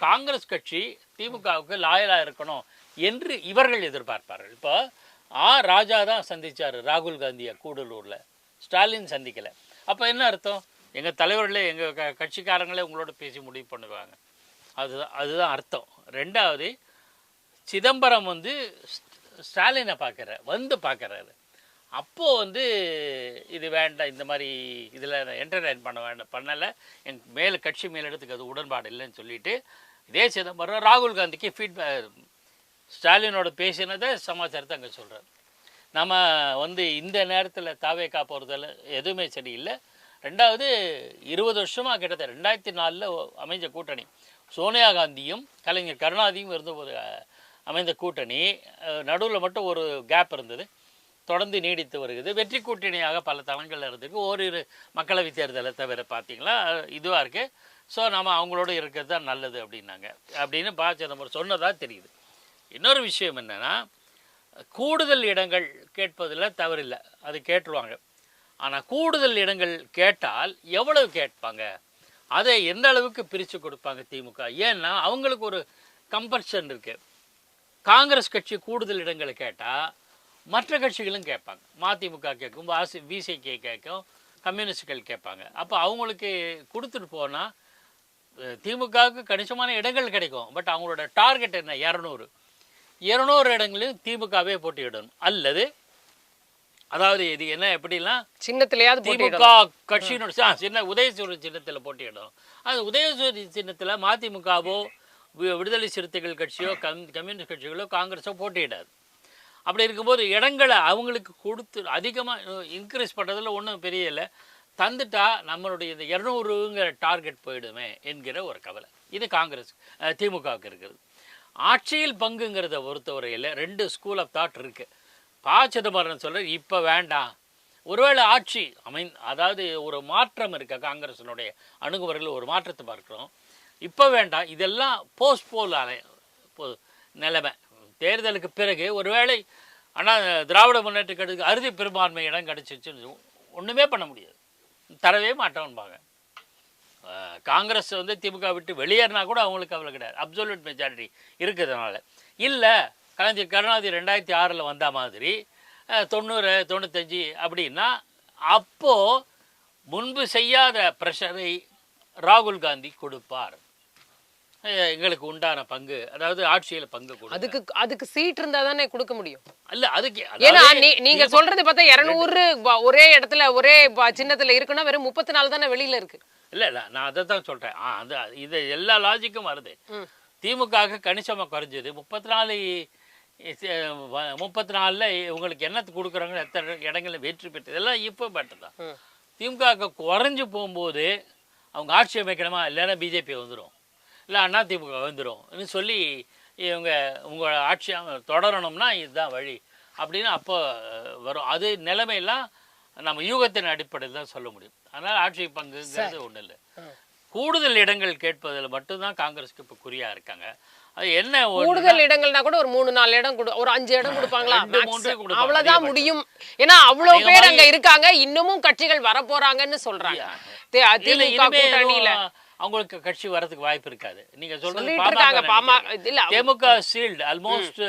காங்கிரஸ் கட்சி திமுகவுக்கு லாயலாக இருக்கணும் என்று இவர்கள் எதிர்பார்ப்பார்கள். இப்போ ராஜா தான் சந்தித்தார் ராகுல் காந்தியை கூடலூரில், ஸ்டாலின் சந்திக்கலை. அப்போ என்ன அர்த்தம்? எங்கள் தலைவர்களே, எங்கள் கட்சிக்காரங்களே உங்களோட பேசி முடிவு பண்ணுவாங்க. அதுதான் அர்த்தம். ரெண்டாவது, சிதம்பரம் ஸ்டாலினை பார்க்குறாரு. அப்போது வந்து இது வேண்டாம், இந்த மாதிரி இதில் என்டர்டைன் பண்ணலை, என் கட்சி மேலிடத்துக்கு அது உடன்பாடு இல்லைன்னு சொல்லிட்டு இதே சிதம்பரம் ராகுல் காந்திக்கு ஸ்டாலினோட பேசினதை சமாச்சாரத்தை அங்கே சொல்கிறார். நம்ம வந்து இந்த நேரத்தில் தாவேக்கா போகிறதில் எதுவுமே சரியில்லை. ரெண்டாவது 20 வருஷமாக கிட்டத்தட்ட 2004 அமைஞ்ச கூட்டணி, சோனியா காந்தியும் கலைஞர் கருணாநிதியும் இருந்தபோது அமைந்த கூட்டணி, நடுவில் மட்டும் ஒரு கேப் இருந்தது, தொடர்ந்து நீடித்து வருகிறது. வெற்றி கூட்டணியாக பல தளங்களில் இருந்திருக்கு. ஓரிரு மக்களவை தேர்தலை தவிர பார்த்தீங்களா இதுவாக இருக்குது. ஸோ நம்ம அவங்களோட இருக்கிறது தான் நல்லது அப்படின்னாங்க அப்படின்னு சிதம்பரம் சொன்னதாக தெரியுது. இன்னொரு விஷயம் என்னென்னா, கூடுதல் இடங்கள் கேட்பதில் தவறில்லை, அது கேட்டுருவாங்க. ஆனால் கூடுதல் இடங்கள் கேட்டால் எவ்வளவு கேட்பாங்க, அதை எந்த அளவுக்கு பிரித்து கொடுப்பாங்க திமுக? ஏன்னா அவங்களுக்கு ஒரு கம்பல்ஷன் இருக்குது. காங்கிரஸ் கட்சி கூடுதல் இடங்களை கேட்டால் மற்ற கட்சிகளும் கேட்பாங்க. மதிமுக கேட்கும், விசிகே கேட்கும், கம்யூனிஸ்டுகள் கேட்பாங்க. அப்போ அவங்களுக்கு கொடுத்துட்டு போனால் திமுகவுக்கு கணிசமான இடங்கள் கிடைக்கும். பட் அவங்களோட டார்கெட் என்ன? 200 இடங்களையும் திமுகவே போட்டியிடணும். அல்லது அதாவது இது என்ன எப்படிலாம் சின்னத்திலேயாவது திமுக கட்சியினோட சின்ன உதயசூரிய சின்னத்தில் போட்டியிடணும். அது உதயசூரிய சின்னத்தில் மதிமுகவோ விடுதலை சிறுத்தைகள் கட்சியோ கம்யூனிஸ்ட் கட்சிகளோ காங்கிரஸோ போட்டியிடாது. அப்படி இருக்கும்போது இடங்களை அவங்களுக்கு கொடுத்து அதிகமாக இன்க்ரீஸ் பண்ணுறதுல ஒன்றும் பெரிய இல்லை. தந்துட்டா நம்மளுடைய இந்த 200ங்கிற டார்கெட் போயிடுமே என்கிற ஒரு கவலை இது காங்கிரஸ் திமுகவுக்கு இருக்கிறது. ஆட்சியில் பங்குங்கிறத பொறுத்தவரையில் 2 ஸ்கூல் ஆஃப் தாட் இருக்குது. சிதம்பரம் சொல்கிறார், இப்போ வேண்டாம், ஒருவேளை ஆட்சி அதாவது ஒரு மாற்றம் இருக்க காங்கிரஸினுடைய அணுகுமுறையில் ஒரு மாற்றத்தை பார்க்குறோம். இப்போ வேண்டாம், இதெல்லாம் போஸ்ட்போல் நிலைமை. தேர்தலுக்கு பிறகு ஒருவேளை ஆனால் திராவிட முன்னேற்ற கழகத்துக்கு அறுதி பெரும்பான்மை இடம் கிடச்சிச்சுன்னு ஒன்றுமே பண்ண முடியாது, தரவே மாட்டோம்பாங்க. காங்கிரஸ் வந்து திமுக விட்டு வெளியேறினா கூட அவங்களுக்கு அவ்வளோ கிடையாது, அப்சல்யூட் மெஜாரிட்டி இருக்கிறதுனால. இல்லை கலைஞர் கருணாநிதி 2006 வந்த மாதிரி 90, 95 அப்படின்னா அப்போது முன்பு செய்யாத ப்ரெஷரை ராகுல் காந்தி கொடுப்பார். எங்களுக்கு உண்டான பங்கு, அதாவது ஆட்சியில் பங்கு அதுக்கு சீட் இருந்தா தானே கொடுக்க முடியும். இல்ல அதுக்கு ஏன்னா நீங்க சொல்றது பார்த்தா 200 ஒரே இடத்துல ஒரே சின்னத்துல இருக்குன்னா வெறும் 34 தானே வெளியில இருக்கு. இல்ல நான் அதை தான் சொல்றேன். இது எல்லா லாஜிக்கும் வருது. திமுக கணிசமா குறைஞ்சது 34 இவங்களுக்கு என்ன கொடுக்குறாங்க, எத்தனை இடங்களில் வெற்றி பெற்றது எல்லாம் இப்போ பெற்றதான். திமுக குறைஞ்சு போகும்போது அவங்க ஆட்சி அமைக்கணுமா, இல்லைன்னா பிஜேபி வந்துடும், இல்லை அதிமுக வந்துடும் சொல்லி உங்கள் ஆட்சி தொடரணும்னா இதுதான் வழி அப்படின்னு அப்போ வரும். அது நிலைமையெல்லாம் நம்ம யூகத்தின் அடிப்படையில் தான் சொல்ல முடியும். அதனால் ஆட்சி பங்குங்கிறது ஒன்றும் இல்லை. கூடுதல் இடங்கள் கேட்பதில் மட்டும்தான் காங்கிரஸுக்கு இப்போ குறியா இருக்காங்க. அது என்ன கூடுதல் இடங்கள்னா கூட ஒரு 3-4 இடம் ஒரு 5 இடம் கொடுப்பாங்களா, அவ்வளவுதான் முடியும். ஏன்னா அவ்வளவு பேர் அங்க இருக்காங்க, இன்னமும் கட்சிகள் வர போறாங்கன்னு சொல்றாங்க. அவங்களுக்கு கட்சி வரதுக்கு வாய்ப்பு இருக்காது. நீங்க சொல்றது தேமுக sealed almost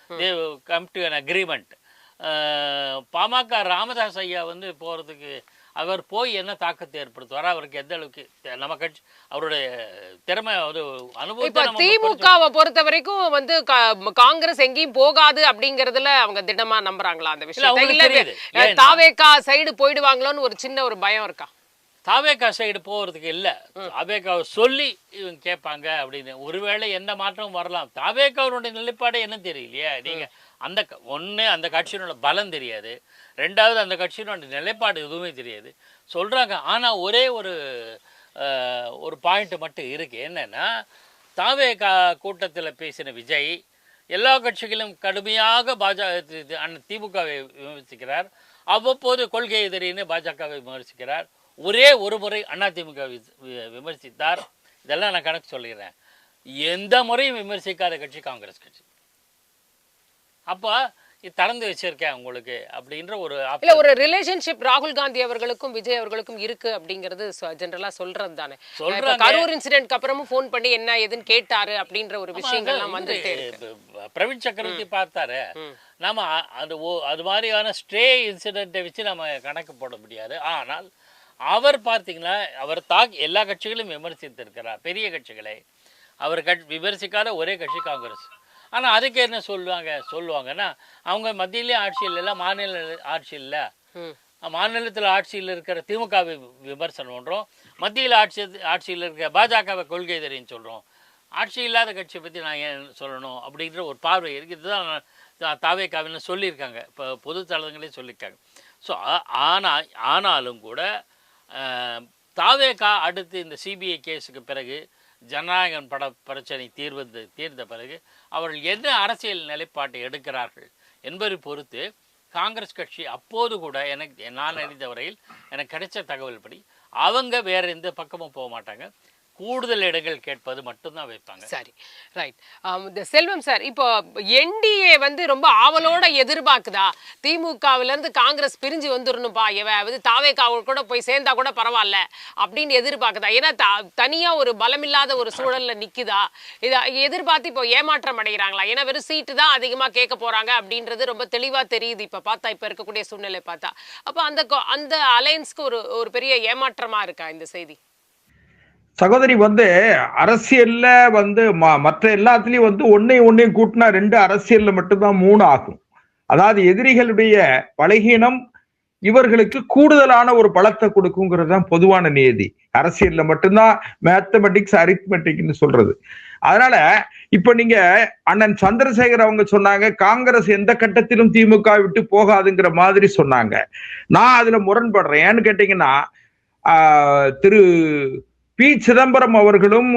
they come to an agreement. பாமக ராமதாஸ் ஐயா வந்து போறதுக்கு அவர் போய் என்ன தாக்கத்தை ஏற்படுத்துவார், அவருக்கு எந்த அளவுக்கு நம்ம கட்சி அவருடைய திறமை ஒரு அனுபவம். திமுகவை பொறுத்த வரைக்கும் வந்து காங்கிரஸ் எங்கேயும் போகாது அப்படிங்கறதுல அவங்க திடமா நம்புறாங்களா அந்த விஷயம்? தாவேகா சைடு போயிடுவாங்களோன்னு ஒரு சின்ன ஒரு பயம் இருக்கா? தாவேகா சைடு போகிறதுக்கு இல்லை, தாவேகாவை சொல்லி இவங்க கேட்பாங்க அப்படின்னு. ஒருவேளை எந்த மாற்றமும் வரலாம். தாவேகாவுடைய நிலைப்பாடு என்ன தெரியலையே. நீங்கள் அந்த கட்சியினோட பலம் தெரியாது, ரெண்டாவது அந்த கட்சியினோட நிலைப்பாடு எதுவுமே தெரியாது சொல்கிறாங்க. ஆனால் ஒரே ஒரு பாயிண்ட் மட்டும் இருக்குது. என்னென்னா, தாவேகா கூட்டத்தில் பேசின விஜய் எல்லா கட்சிகளும் கடுமையாக திமுகவை விமர்சிக்கிறார், அவ்வப்போது கொள்கை எதிரின்னு பாஜகவை விமர்சிக்கிறார். ஒரே ஒரு முறை அதிமுக விமர்சித்தார். இதெல்லாம் நான் கணக்கு சொல்லிடுறேன். எந்த முறையும் விமர்சிக்காத கட்சி காங்கிரஸ் கட்சி. அப்போ திறந்து வச்சிருக்கேன் உங்களுக்கு அப்படின்ற ஒரு ரிலேஷன்ஷிப் ராகுல் காந்தி அவர்களுக்கும் விஜய் அவர்களுக்கும் இருக்கு அப்படிங்கிறது ஜெனரலா சொல்றது தானே. கரூர் இன்சிடென்ட்க்கு அப்புறமும் ஃபோன் பண்ணி என்ன ஏதுன்னு கேட்டாரு அப்படின்ற ஒரு விஷயங்கள்லாம் வந்துட்டே இருக்கு. பிரவீன் சக்கரவர்த்தி பார்த்தாரு. நாம அது மாதிரியான ஸ்ட்ரே இன்சிடென்ட்டை வச்சு நம்ம கணக்கு போட முடியாது. ஆனால் அவர் பார்த்தீங்கன்னா அவர் எல்லா கட்சிகளையும் விமர்சித்திருக்கிறார், பெரிய கட்சிகளை. அவர் விமர்சிக்காத ஒரே கட்சி காங்கிரஸ். ஆனால் அதுக்கு என்ன சொல்லுவாங்கன்னா அவங்க மத்தியிலே ஆட்சி இல்லைல்ல, மாநில ஆட்சி இல்லை, மாநிலத்தில் ஆட்சியில் இருக்கிற திமுகவை விமர்சனம் பண்ணுறோம், மத்தியில் ஆட்சியில் இருக்கிற பாஜகவை கொள்கை தெரியும் சொல்கிறோம், ஆட்சி இல்லாத கட்சியை பற்றி நான் ஏன் சொல்லணும் அப்படின்ற ஒரு பார்வை இருக்குது. இதுதான் தாவேக்காவின்னு சொல்லியிருக்காங்க, இப்போ பொது தளங்களே சொல்லியிருக்காங்க. ஸோ ஆனாலும் கூட தாவேக்கா அடுத்து இந்த சிபிஐ கேஸுக்கு பிறகு ஜனநாயகம் பிரச்சனை தீர்ந்த பிறகு அவர்கள் என்ன அரசியல் நிலைப்பாட்டை எடுக்கிறார்கள் என்பதை பொறுத்து காங்கிரஸ் கட்சி அப்போது கூட நான் அறிந்த வரையில் எனக்கு கிடைச்ச தகவல் படி அவங்க வேற எந்த பக்கமும் போக மாட்டாங்க, கூடுதல் இடங்கள் கேட்பது மட்டும்தான் வைப்பாங்க. சரி, ரைட். செல்வம் சார், இப்போ என்டிஏ வந்து ரொம்ப ஆவலோட எதிர்பார்க்குதா திமுகவில இருந்து காங்கிரஸ் பிரிஞ்சு வந்துடணும்பா, தாவேக்காவை கூட போய் சேர்ந்தா கூட பரவாயில்ல அப்படின்னு எதிர்பார்க்குதா? ஏன்னா தனியா ஒரு பலமில்லாத ஒரு சூழல்ல நிக்குதா? இதை எதிர்பார்த்து இப்போ ஏமாற்றம் அடைகிறாங்களா? ஏன்னா வெறும் சீட்டு தான் அதிகமா கேட்க போறாங்க அப்படின்றது ரொம்ப தெளிவா தெரியுது இப்ப இருக்கக்கூடிய சூழ்நிலை பார்த்தா. அப்ப அந்த அலையன்ஸ்க்கு ஒரு பெரிய ஏமாற்றமா இருக்கா இந்த செய்தி? சகோதரி, அரசியல்ல மற்ற எல்லாத்துலயும் ஒன்னையும் கூட்டினா 2, அரசியல்ல மட்டும்தான் 3 ஆகும். அதாவது எதிரிகளுடைய பலகீனம் இவர்களுக்கு கூடுதலான ஒரு பலத்தை கொடுக்குங்கிறது தான் பொதுவான நியதி. அரசியல்ல மட்டும்தான் மேத்தமெட்டிக்ஸ், அரித்மெட்டிக்னு சொல்றது. அதனால இப்ப நீங்க அண்ணன் சந்திரசேகர் அவங்க சொன்னாங்க காங்கிரஸ் எந்த கட்டத்திலும் திமுக விட்டு போகாதுங்கிற மாதிரி சொன்னாங்க. நான் அதுல முரண்படுறேன். ஏன்னு கேட்டீங்கன்னா திரு பி. சிதம்பரம் அவர்களும்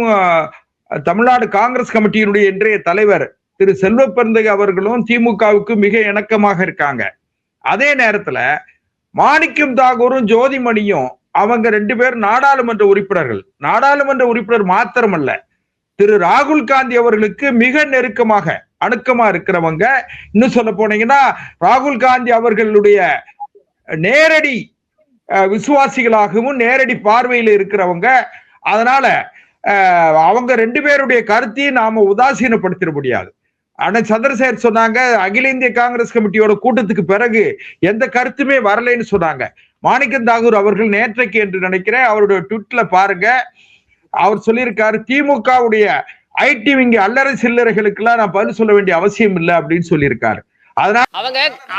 தமிழ்நாடு காங்கிரஸ் கமிட்டியினுடைய இன்றைய தலைவர் திரு செல்வ பெருந்தகை அவர்களும் திமுகவுக்கு மிக இணக்கமாக இருக்காங்க. அதே நேரத்துல மாணிக்கம் தாகூரும் ஜோதிமணியும் அவங்க 2 பேர் நாடாளுமன்ற உறுப்பினர்கள். நாடாளுமன்ற உறுப்பினர் மாத்திரமல்ல, திரு ராகுல் காந்தி அவர்களுக்கு மிக நெருக்கமாக அணுக்கமா இருக்கிறவங்க. இன்னும் சொல்ல போனீங்கன்னா ராகுல் காந்தி அவர்களுடைய நேரடி விசுவாசிகளாகவும் நேரடி பார்வையில் இருக்கிறவங்க. அதனால அவங்க 2 பேருடைய கருத்தையும் நாம உதாசீனப்படுத்திட முடியாது. அண்ணன் சந்திரசேகர் சொன்னாங்க அகில இந்திய காங்கிரஸ் கமிட்டியோட கூட்டத்துக்கு பிறகு எந்த கருத்துமே வரலைன்னு சொன்னாங்க. மாணிக்கம் தாகூர் அவர்கள் நேற்றைக்கு என்று நினைக்கிறேன் அவருடைய ட்விட்ல பாருங்க, அவர் சொல்லியிருக்காரு திமுகவுடைய ஐடி விங்க அல்லறை சில்லறைகளுக்கெல்லாம் நான் பதில் சொல்ல வேண்டிய அவசியம் இல்லை அப்படின்னு சொல்லியிருக்காரு.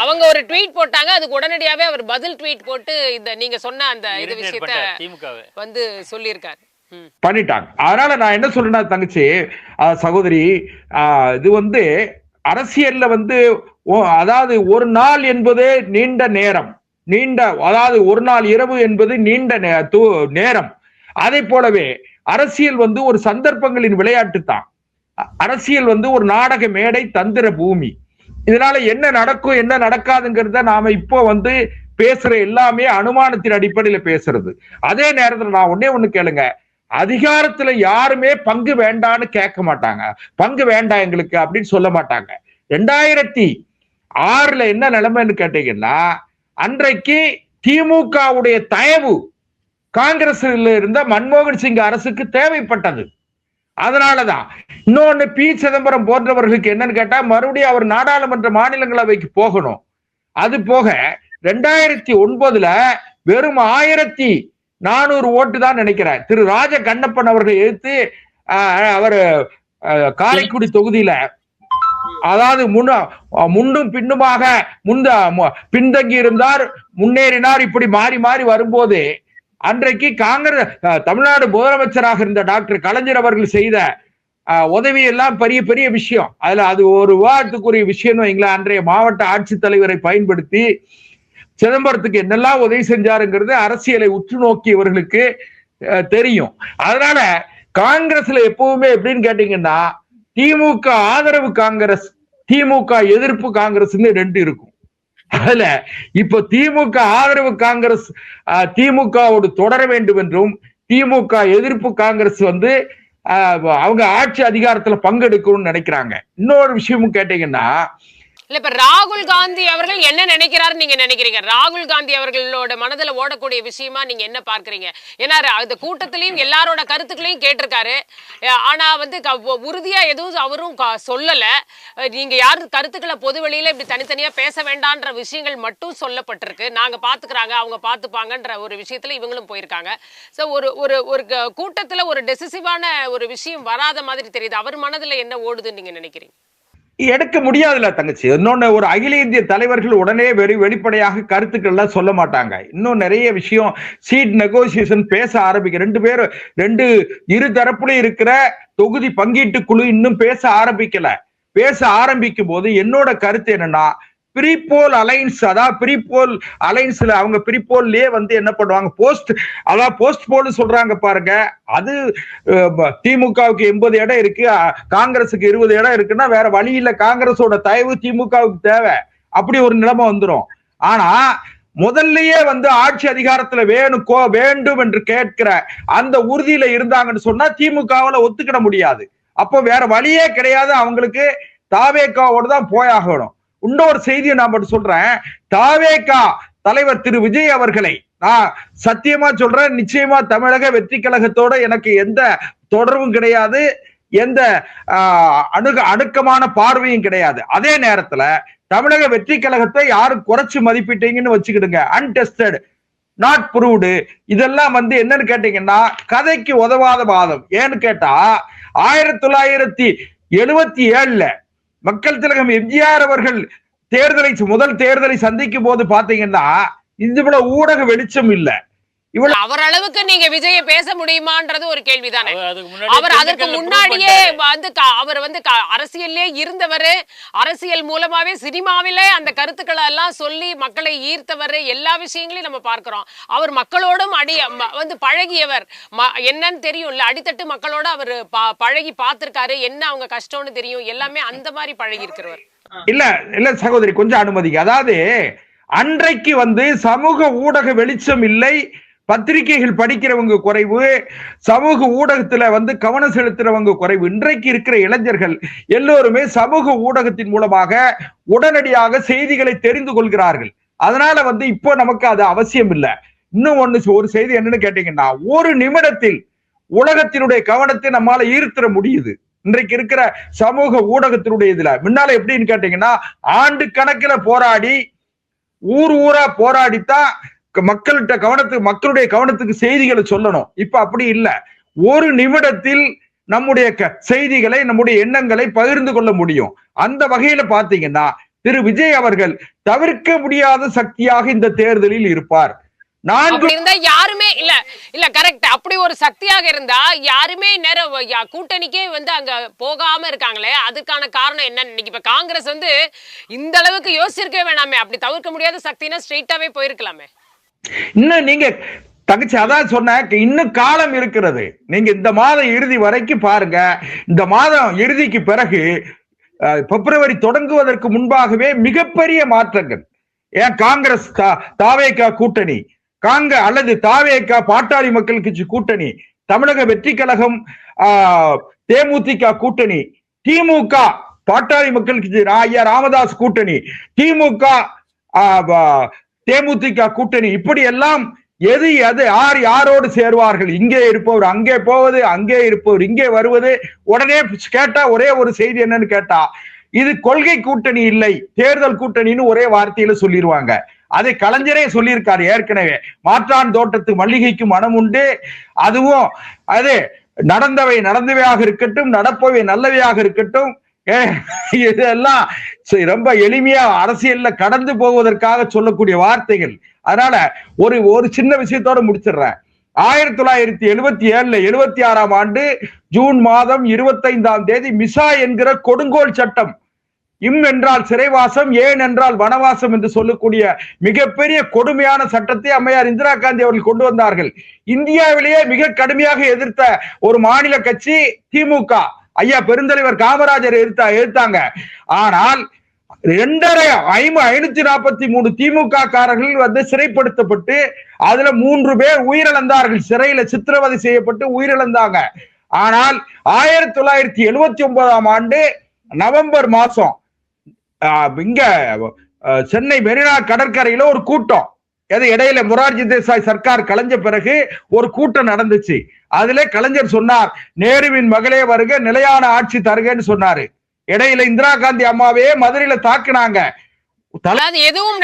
அவங்க ஒரு ட்வீட் போட்டாங்க, அதுக்கு உடனடியாவே அவர் பதில் ட்வீட் போட்டு இந்த நீங்க சொன்ன அந்த இது விஷயத்தை சொல்லியிருக்காரு, பண்ணிட்டாங்க. அதனால நான் என்ன சொல்றேன்னா தங்கச்சி சகோதரி, இது அரசியல்ல அதாவது ஒரு நாள் என்பது நீண்ட நேரம், அதாவது ஒரு நாள் இரவு என்பது நீண்ட நேரம். அதே போலவே அரசியல் ஒரு சந்தர்ப்பங்களின் விளையாட்டு தான். அரசியல் ஒரு நாடக மேடை, தந்திர பூமி. இதனால என்ன நடக்கும் என்ன நடக்காதுங்கிறத நாம இப்போ பேசுற எல்லாமே அனுமானத்தின் அடிப்படையில பேசுறது. அதே நேரத்துல நான் ஒண்ணு கேளுங்க, அதிகாரத்துல யாருமே பங்கு வேண்டான்னு கேட்க மாட்டாங்க. பங்கு வேண்டாம் எங்களுக்கு அப்படின்னு சொல்ல மாட்டாங்க. 2006 என்ன நிலைமைன்னு கேட்டீங்கன்னா அன்றைக்கு திமுகவுடைய தயவு காங்கிரஸ்ல இருந்த மன்மோகன் சிங் அரசுக்கு தேவைப்பட்டது. அதனாலதான் இன்னொன்னு பி. சிதம்பரம் போன்றவர்களுக்கு என்னன்னு கேட்டா மறுபடியும் அவர் நாடாளுமன்ற மாநிலங்களவைக்கு போகணும். அது போக 2009 வெறும் 1400 ஓட்டு தான் நினைக்கிறார். திரு ராஜ கண்ணப்பன் அவர்களை எதிர்த்து அவர் காரைக்குடி தொகுதியில அதாவது முன்னும் பின்னுமாக பின்தங்கி இருந்தார், முன்னேறினார். இப்படி மாறி மாறி வரும்போது அன்றைக்கு காங்கிரஸ் தமிழ்நாடு முதலமைச்சராக இருந்த டாக்டர் கலைஞர் அவர்கள் செய்த உதவி எல்லாம் பெரிய பெரிய விஷயம். அது ஒரு விவாதத்துக்குரிய விஷயம். அன்றைய மாவட்ட ஆட்சித்தலைவரை பயன்படுத்தி சிதம்பரத்துக்கு என்னெல்லாம் உதவி செஞ்சாருங்கிறது அரசியலை உற்று நோக்கியவர்களுக்கு தெரியும். அதனால காங்கிரஸ்ல எப்பவுமே எப்படின்னு கேட்டீங்கன்னா திமுக ஆதரவு காங்கிரஸ், திமுக எதிர்ப்பு காங்கிரஸ்ன்னு 2 இருக்கும். அதுல இப்ப திமுக ஆதரவு காங்கிரஸ் திமுகவோடு தொடர வேண்டும் என்றும் திமுக எதிர்ப்பு காங்கிரஸ் அவங்க ஆட்சி அதிகாரத்துல பங்கெடுக்கணும்னு நினைக்கிறாங்க. இன்னொரு விஷயமும் கேட்டீங்கன்னா இல்ல இப்ப ராகுல் காந்தி அவர்கள் என்ன நினைக்கிறாருன்னு நீங்க நினைக்கிறீங்க? ராகுல் காந்தி அவர்களோட மனதுல ஓடக்கூடிய விஷயமா நீங்க என்ன பார்க்கறீங்க? ஏன்னா அந்த கூட்டத்திலையும் எல்லாரோட கருத்துக்களையும் கேட்டிருக்காரு. ஆனா உறுதியா எதுவும் அவரும் சொல்லல. நீங்க யாரு கருத்துக்களை பொது வெளியில இப்படி தனித்தனியா பேச வேண்டான்ற விஷயங்கள் மட்டும் சொல்லப்பட்டிருக்கு. நாங்க பாத்துக்கிறாங்க, அவங்க பாத்துப்பாங்கன்ற ஒரு விஷயத்துல இவங்களும் போயிருக்காங்க. சோ ஒரு கூட்டத்துல ஒரு டெசிசிவான ஒரு விஷயம் வராத மாதிரி தெரியுது. அவர் மனதுல என்ன ஓடுதுன்னு நீங்க நினைக்கிறீங்க? எடுக்க முடியாதுல்ல தங்கச்சி. இன்னொன்னு, ஒரு அகில இந்திய தலைவர்கள் உடனே வெளிப்படையாக கருத்துக்கள் எல்லாம் சொல்ல மாட்டாங்க. இன்னும் நிறைய விஷயம் சீட் நெகோசியேஷன் பேச ஆரம்பிக்க, ரெண்டு இரு தரப்புல இருக்கிற தொகுதி பங்கீட்டு குழு இன்னும் பேச ஆரம்பிக்கல. பேச ஆரம்பிக்கும் போது என்னோட கருத்து என்னன்னா, ப்ரீபோல் அலைன்ஸ், அதாவது ப்ரீபோல் அலைன்ஸ்ல அவங்க ப்ரீபோல்லயே வந்து என்ன பண்ணுவாங்க, போஸ்ட் போல் சொல்றாங்க பாருங்க. அது திமுகவுக்கு 80 இடம் இருக்கு, காங்கிரஸுக்கு 20 இடம் இருக்குன்னா வேற வழி இல்ல, காங்கிரஸோட தயவு திமுகவுக்கு தேவை, அப்படி ஒரு நிலைமை வந்துடும். ஆனா முதல்லயே வந்து ஆட்சி அதிகாரத்துல வேண்டும் என்று கேட்கிற அந்த உறுதியில இருந்தாங்கன்னு சொன்னா திமுகவுல ஒத்துக்கிட முடியாது. அப்போ வேற வழியே கிடையாது, அவங்களுக்கு தாவேகாவோட தான் போயாகணும். இன்னொரு செய்தியை நான் மட்டும் சொல்றேன். தாவேகா தலைவர் திரு விஜய் அவர்களை நான் சத்தியமா சொல்றேன், நிச்சயமா தமிழக வெற்றி கழகத்தோட எனக்கு எந்த தொடர்பும் கிடையாது, எந்த அணுக்கமான பார்வையும் கிடையாது. அதே நேரத்துல தமிழக வெற்றி கழகத்தை யாரும் குறைச்சு மதிப்பிட்டீங்கன்னு வச்சுக்கிடுங்க, அன்டெஸ்டட், நாட் ப்ரூவ்டு, இதெல்லாம் வந்து என்னன்னு கேட்டீங்கன்னா கதைக்கு உதவாத வாதம். ஏன்னு கேட்டா 1977 மக்கள் திலகம் எம்ஜிஆர் அவர்கள் முதல் தேர்தலை சந்திக்கும் போது பாத்தீங்கன்னா இவ்வளவு ஊடக வெளிச்சம் இல்ல. அவர் அளவுக்கு நீங்க விஜய பேச முடியுமான்றது ஒரு கேள்விதானே. அவர் அதற்கு முன்னாடியே வந்து அவர் வந்து அரசியல்லே இருந்தவர், அரசியல் மூலமாவே சினிமாவிலே அந்த கருத்துக்களை எல்லாம் சொல்லி மக்களை ஈர்த்தவர், எல்லா விஷயங்களையும் நம்ம பார்க்கிறோம். அவர் மக்களோடும் வந்து பழகியவர், என்னன்னு தெரியும் இல்ல, அடித்தட்டு மக்களோட அவர் பழகி பார்த்திருக்காரு, என்ன அவங்க கஷ்டம்னு தெரியும், எல்லாமே அந்த மாதிரி பழகி இருக்கிறவர். இல்ல சகோதரி, கொஞ்சம் அனுமதிங்க. அதாவது அன்றைக்கு வந்து சமூக ஊடக வெளிச்சம் இல்லை, பத்திரிகைகள் படிக்கிறவங்க குறைவு, சமூக ஊடகத்துல வந்து கவனம் செலுத்துறவங்க குறைவு. இன்றைக்கு இருக்கிற இளைஞர்கள் எல்லோருமே சமூக ஊடகத்தின் மூலமாக உடனடியாக செய்திகளை தெரிந்து கொள்கிறார்கள். அதனால வந்து இப்போ நமக்கு அது அவசியம் இல்லை. இன்னும் ஒரு செய்தி என்னன்னு கேட்டீங்கன்னா, ஒரு நிமிடத்தில் உலகத்தினுடைய கவனத்தை நம்மால ஈர்த்திட முடியுது இன்றைக்கு இருக்கிற சமூக ஊடகத்தினுடைய இதுல. முன்னால எப்படின்னு கேட்டீங்கன்னா, ஆண்டு கணக்கில போராடி ஊரா போராடித்தான் மக்களுடைய கவனத்துக்கு செய்திகளை சொல்லணும். இப்ப அப்படி இல்லை. ஒரு நிமிடத்தில் நம்முடைய செய்திகளை, நம்முடைய எண்ணங்களை பகிர்ந்து கொள்ள முடியும். அந்த வகையில பாத்தீங்கன்னா திரு விஜய் அவர்கள் தவிர்க்க முடியாத சக்தியாக இந்த தேர்தலில் இருப்பார். யாருமே இல்ல கரெக்ட். அப்படி ஒரு சக்தியாக இருந்தா யாருமே நேரம் கூட்டணிக்கே வந்து அங்க போகாம இருக்காங்களே, அதுக்கான காரணம் என்னன்னு இன்னைக்கு இப்ப காங்கிரஸ் வந்து இந்த அளவுக்கு யோசிச்சிருக்கவே வேணாமே. அப்படி தவிர்க்க முடியாத சக்தினா ஸ்ட்ரெயிட்டாவே போயிருக்கலாமே. இன்னும் நீங்க தங்கச்சி அதான் சொன்ன, இன்னும் காலம் இருக்கிறது. நீங்க இந்த மாதம் இறுதி வரைக்கும் பாருங்க. இந்த மாதம் இறுதிக்கு பிறகு பிப்ரவரி தொடங்குவதற்கு முன்பாகவே மிகப்பெரிய மாற்றங்கள். ஏன் காங்கிரஸ் தாவேகா கூட்டணி, அல்லது தாவேகா பாட்டாளி மக்கள் கட்சி கூட்டணி, தமிழக வெற்றி கழகம் தேமுதிக கூட்டணி, திமுக பாட்டாளி மக்கள் கட்சி ஐயா ராமதாஸ் கூட்டணி, திமுக தேமுதிக கூட்டணி, இப்படி எல்லாம் எது யாரோடு சேருவார்கள், இங்கே இருப்பவர் அங்கே போவது, அங்கே இருப்பவர் இங்கே வருவது. உடனே கேட்டா ஒரே ஒரு செய்தி என்னன்னு கேட்டா, இது கொள்கை கூட்டணி இல்லை, தேர்தல் கூட்டணின்னு ஒரே வார்த்தையில சொல்லிடுவாங்க. அதை கலைஞரே சொல்லியிருக்காரு ஏற்கனவே. மாற்றான் தோட்டத்து மல்லிகைக்கு மனம் உண்டு, அதுவும் அது நடந்தவை நடந்தவையாக இருக்கட்டும், நடப்பவை நல்லவையாக இருக்கட்டும், இதெல்லாம் ரொம்ப எளிமையா அரசியல்ல கடந்து போவதற்காக சொல்லக்கூடிய வார்த்தைகள். அதனால ஒரு சின்ன விஷயத்தோட முடிச்சிடுறேன். 1977 76ஆம் ஆண்டு ஜூன் மாதம் 25ஆம் தேதி மிசா என்கிற கொடுங்கோல் சட்டம், இம் என்றால் சிறைவாசம், ஏன் என்றால் வனவாசம் என்று சொல்லக்கூடிய மிகப்பெரிய கொடுமையான சட்டத்தை அம்மையார் இந்திரா காந்தி அவர்கள் கொண்டு வந்தார்கள். இந்தியாவிலேயே மிக கடுமையாக எதிர்த்த ஒரு மாநில கட்சி திமுக. ஐயா பெருந்தலைவர் காமராஜர் எதிர்த்தாங்க. ஆனால் 543 திமுக காரர்கள் வந்து சிறைப்படுத்தப்பட்டு அதுல 3 பேர் உயிரிழந்தார்கள். சிறையில சித்திரவதை செய்யப்பட்டு உயிரிழந்தாங்க. ஆனால் 1979ஆம் ஆண்டு நவம்பர் மாசம் இங்க சென்னை மெரினா கடற்கரையில ஒரு கூட்டம், இடையில மொரார்ஜி தேசாய் சர்க்கார் கலைஞ்ச பிறகு ஒரு கூட்டம் நடந்துச்சு. அதுல கலைஞர் சொன்னார், நேருவின் மகளே வருக, நிலையான ஆட்சி தருகன்னு சொன்னாரு. இடையில இந்திரா காந்தி அம்மாவே மதுரையில தாக்குனாங்க. எதுவும்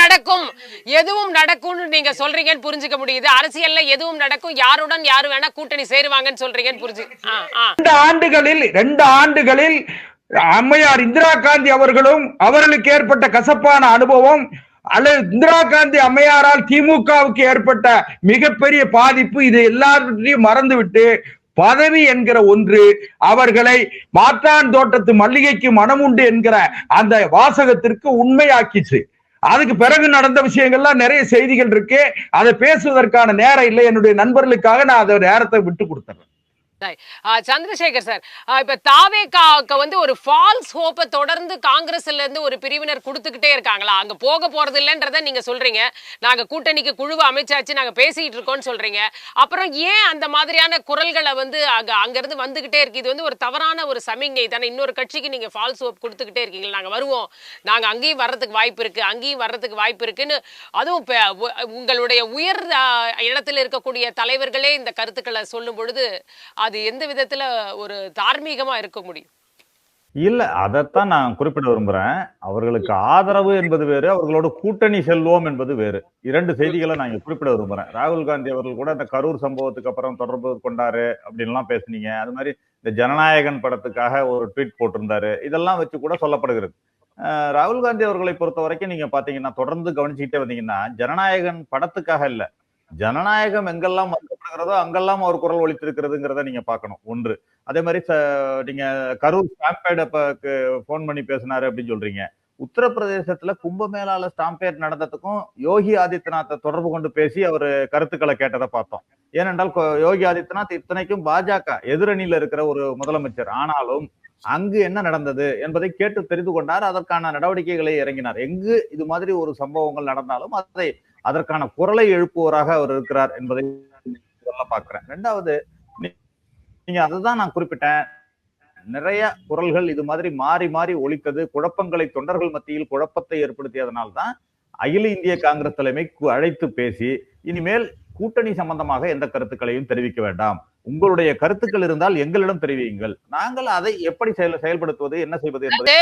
நடக்கும் நீங்க சொல்றீங்கன்னு புரிஞ்சுக்க முடியுது. அரசியல்ல எதுவும் நடக்கும், யாருடன் யாரு வேணா கூட்டணி சேருவாங்கன்னு சொல்றீங்கன்னு புரிஞ்சு. 2 ஆண்டுகளில் அம்மையார் இந்திரா காந்தி அவர்களும் அவர்களுக்கு ஏற்பட்ட கசப்பான அனுபவம், அல்லது இந்திரா காந்தி அம்மையாரால் திமுகவுக்கு ஏற்பட்ட மிகப்பெரிய பாதிப்பு, இது எல்லாத்தையும் மறந்துவிட்டு பதவி என்கிற ஒன்று அவர்களை மாற்றான் தோட்டத்து மல்லிகைக்கு மனமுண்டு என்கிற அந்த வாசகத்திற்கு உண்மையாக்கிச்சு. அதுக்கு பிறகு நடந்த விஷயங்கள்லாம் நிறைய செய்திகள் இருக்கு. அதை பேசுவதற்கான நேரம் இல்லை. என்னுடைய நண்பர்களுக்காக நான் அதை நேரத்தை விட்டு கொடுத்துறேன். சந்திரசேகர் சார், இப்ப தாவேகாவுக்கு வந்து ஒரு ஃபால்ஸ் ஹோப்பை தொடர்ந்து காங்கிரஸ்ல இருந்து ஒரு பிரிவினர் கொடுத்துக்கிட்டே இருக்காங்களா? அங்க போக போறது இல்லைன்றத நீங்க சொல்றீங்க. நாங்க கூட்டணிக்கு குழுவை அமைச்சாச்சு, நாங்க பேசிட்டு இருக்கோம்னு சொல்றீங்க. அப்புறம் ஏன் அந்த மாதிரியான குரல்களை வந்து அங்க இருந்து வந்துகிட்டே இருக்கு? இது வந்து ஒரு தவறான ஒரு சமிக்ஞை தானே. இன்னொரு கட்சிக்கு நீங்க ஃபால்ஸ் ஹோப் கொடுத்துக்கிட்டே இருக்கீங்க. நாங்க வருவோம், நாங்க அங்கேயும் வர்றதுக்கு வாய்ப்பு இருக்கு, அங்கேயும் வர்றதுக்கு வாய்ப்பு இருக்குன்னு, அதுவும் உங்களுடைய உயர் இடத்துல இருக்கக்கூடிய தலைவர்களே இந்த கருத்துக்களை சொல்லும் பொழுது அது எந்த விதத்துல ஒரு தார்மீகமா இருக்க முடியும்? இல்ல, அதைத்தான் நான் குறிப்பிட விரும்புறேன். அவர்களுக்கு ஆதரவு என்பது வேறு, அவர்களோட கூட்டணி செல்வோம் என்பது வேறு. இரண்டு செய்திகளை நான் இங்க குறிப்பிட விரும்புறேன். ராகுல் காந்தி அவர்கள் கூட இந்த கரூர் சம்பவத்துக்கு அப்புறம் தொடர்பு கொண்டாரு அப்படின்லாம் பேசுனீங்க. அது மாதிரி இந்த ஜனநாயகன் படத்துக்காக ஒரு ட்வீட் போட்டிருந்தாரு. இதெல்லாம் வச்சு கூட சொல்லப்படுகிறது. ராகுல் காந்தி அவர்களை பொறுத்த வரைக்கும் நீங்க பாத்தீங்கன்னா, தொடர்ந்து கவனிச்சுக்கிட்டே வந்தீங்கன்னா, ஜனநாயகன் படத்துக்காக இல்ல, ஜனநாயகம் எங்கெல்லாம் மறுக்கப்படுகிறதோ அங்கெல்லாம் அவர் குரல் ஒலித்திருக்கிறதுங்கிறத நீங்க பார்க்கணும். ஒன்று. அதே மாதிரி நீங்க கரூர் ஸ்டாம்பேட் போன் பண்ணி பேசினாரு அப்படின்னு சொல்றீங்க. உத்தரப்பிரதேசத்துல கும்பமேளால ஸ்டாம்பேட் நடந்ததுக்கும் யோகி ஆதித்யநாத்தை தொடர்பு கொண்டு பேசி அவர் கருத்துக்களை கேட்டதை பார்த்தோம். ஏனென்றால் யோகி ஆதித்யநாத் இத்தனைக்கும் பாஜக எதிரணியில இருக்கிற ஒரு முதலமைச்சர். ஆனாலும் அங்கு என்ன நடந்தது என்பதை கேட்டு தெரிந்து கொண்டார். அதற்கான நடவடிக்கைகளை இறங்கினார். எங்கு இது மாதிரி ஒரு சம்பவங்கள் நடந்தாலும் அதற்கான குரலை எழுப்புவோராக அவர் இருக்கிறார் என்பதை பார்க்கிறேன். ரெண்டாவது, நீங்க அதுதான் நான் குறிப்பிட்டேன். நிறைய குரல்கள் இது மாதிரி மாறி மாறி ஒலித்தது குழப்பங்களை, தொண்டர்கள் மத்தியில் குழப்பத்தை ஏற்படுத்தியதனால்தான் அகில இந்திய காங்கிரஸ் தலைமை அழைத்து பேசி, இனிமேல் கூட்டணி சம்பந்தமாக எந்த கருத்துக்களையும் தெரிவிக்க வேண்டாம், உங்களுடைய கருத்துக்கள் இருந்தால் எங்களிடம் தெரிவியுங்கள், நாங்கள் அதை எப்படி செயல்படுத்துவது, என்ன செய்வது என்பது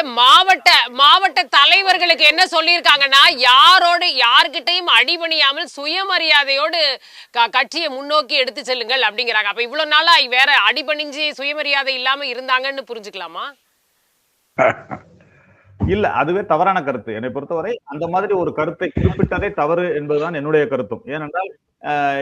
மாவட்ட தலைவர்களுக்கு என்ன சொல்லியிருக்காங்கன்னா, யார்கிட்டையும் அடிபணியாமல் சுயமரியாதையோடு கட்சியை முன்னோக்கி எடுத்து செல்லுங்கள் அப்படிங்கிறாங்க. அப்ப இவ்வளவு நாளா வேற அடிபணிஞ்சு சுயமரியாதை இல்லாம இருந்தாங்கன்னு புரிஞ்சுக்கலாமா? இல்ல, அதுவே தவறான கருத்து. என்னை பொறுத்தவரை அந்த மாதிரி ஒரு கருத்தை குறிப்பிட்டதே தவறு என்பதுதான் என்னுடைய கருத்தும். ஏனென்றால்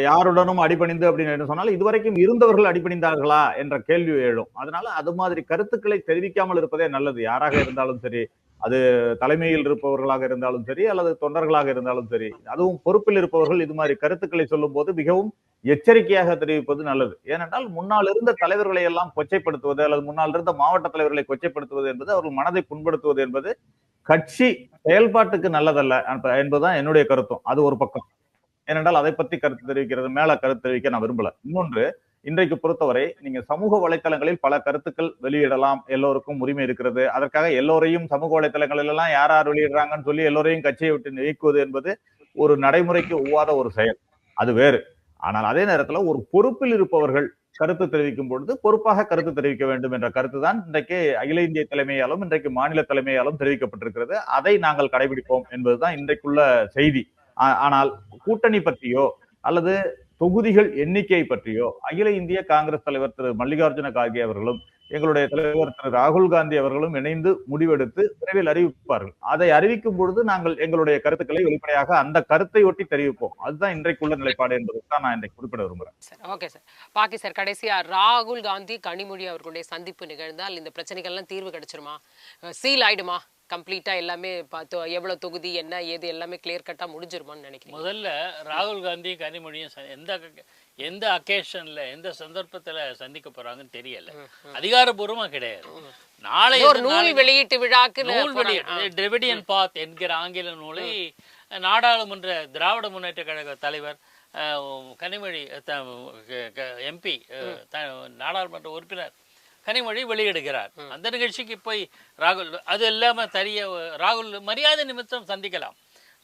யாருடனும் அடிபணிந்து அப்படின்னு சொன்னால் இதுவரைக்கும் இருந்தவர்கள் அடிபணிந்தார்களா என்ற கேள்வி எழும். அதனால அது மாதிரி கருத்துக்களை தெரிவிக்காமல் இருப்பதே நல்லது. யாராக இருந்தாலும் சரி, அது தலைமையில் இருப்பவர்களாக இருந்தாலும் சரி, அல்லது தொண்டர்களாக இருந்தாலும் சரி, அதுவும் பொறுப்பில் இருப்பவர்கள் இது மாதிரி கருத்துக்களை சொல்லும் போது மிகவும் எச்சரிக்கையாக தெரிவிப்பது நல்லது. ஏனென்றால் முன்னால் இருந்த தலைவர்களை எல்லாம் கொச்சைப்படுத்துவது அல்லது முன்னால் இருந்த மாவட்ட தலைவர்களை கொச்சைப்படுத்துவது என்பது அவர்கள் மனதை புண்படுத்துவது என்பது கட்சி செயல்பாட்டுக்கு நல்லதல்ல என்பதுதான் என்னுடைய கருத்தும். அது ஒரு பக்கம். ஏனென்றால் அதை பத்தி கருத்து தெரிவிக்கிறது மேல கருத்து தெரிவிக்க நான் விரும்பல. இன்னொன்று, இன்றைக்கு பொறுத்தவரை நீங்க சமூக வலைத்தளங்களில் பல கருத்துக்கள் வெளியிடலாம், எல்லோருக்கும் உரிமை இருக்கிறது. அதற்காக எல்லோரையும் சமூக வலைத்தளங்களில் எல்லாம் யார் வெளியிடுறாங்கன்னு சொல்லி எல்லோரையும் கட்சியை விட்டு நீக்குவது என்பது ஒரு நடைமுறைக்கு ஒவ்வாத ஒரு செயல். அது வேறு. ஆனால் அதே நேரத்துல ஒரு பொறுப்பில் இருப்பவர்கள் கருத்து தெரிவிக்கும் பொழுது பொறுப்பாக கருத்து தெரிவிக்க வேண்டும் என்ற கருத்து தான் இன்றைக்கு அகில இந்திய தலைமையாலும் இன்றைக்கு மாநில தலைமையாலும் தெரிவிக்கப்பட்டிருக்கிறது. அதை நாங்கள் கடைபிடிப்போம் என்பதுதான் இன்றைக்குள்ள செய்தி. ஆனால் கூட்டணி பற்றியோ அல்லது தொகுதிகள் எண்ணிக்கை பற்றியோ அகில இந்திய காங்கிரஸ் தலைவர் திரு மல்லிகார்ஜுன கார்கே அவர்களும் எங்களுடைய தலைவர் திரு ராகுல் காந்தி அவர்களும் இணைந்து முடிவெடுத்து விரைவில் அறிவிப்பார்கள். அதை அறிவிக்கும் பொழுது நாங்கள் எங்களுடைய கருத்துக்களை வெளிப்படையாக அந்த கருத்தை ஒட்டி தெரிவிப்போம். அதுதான் இன்றைக்குள்ள நிலைப்பாடு என்பதுதான் நான் இன்றைக்கு குறிப்பிட விரும்புகிறேன். Okay sir. பாக்கி சார், கடைசியா ராகுல் காந்தி கனிமொழி அவர்களுடைய சந்திப்பு நிகழ்ந்தால் இந்த பிரச்சனைகள்லாம் தீர்வு கிடைச்சிருமா? சீல் ஆயிடுமா? கம்ப்ளீட்டா எல்லாமே எவ்வளவு தொகுதி என்ன ஏது எல்லாமே கிளியர் கட்டா முடிஞ்சிருமான்னு நினைக்கிறேன். முதல்ல ராகுல் காந்தி கனிமொழியும் எந்த அக்கேஷன்ல எந்த சந்தர்ப்பத்துல சந்திக்க போறாங்கன்னு தெரியல. அதிகாரபூர்வமா கிடையாது. நாளை ஒரு நூல் வெளியீட்டு விழாக்கு டிரெவிடியன் பாத் என்கிற ஆங்கில நூலை நாடாளுமன்ற திராவிட முன்னேற்ற கழக தலைவர் கனிமொழி எம்பி நாடாளுமன்ற உறுப்பினர் கனிமொழி வெளியிடுகிறார். அந்த நிகழ்ச்சிக்கு போய் ராகுல் அது இல்லாம ராகுல் மரியாதை நிமித்தம் சந்திக்கலாம்.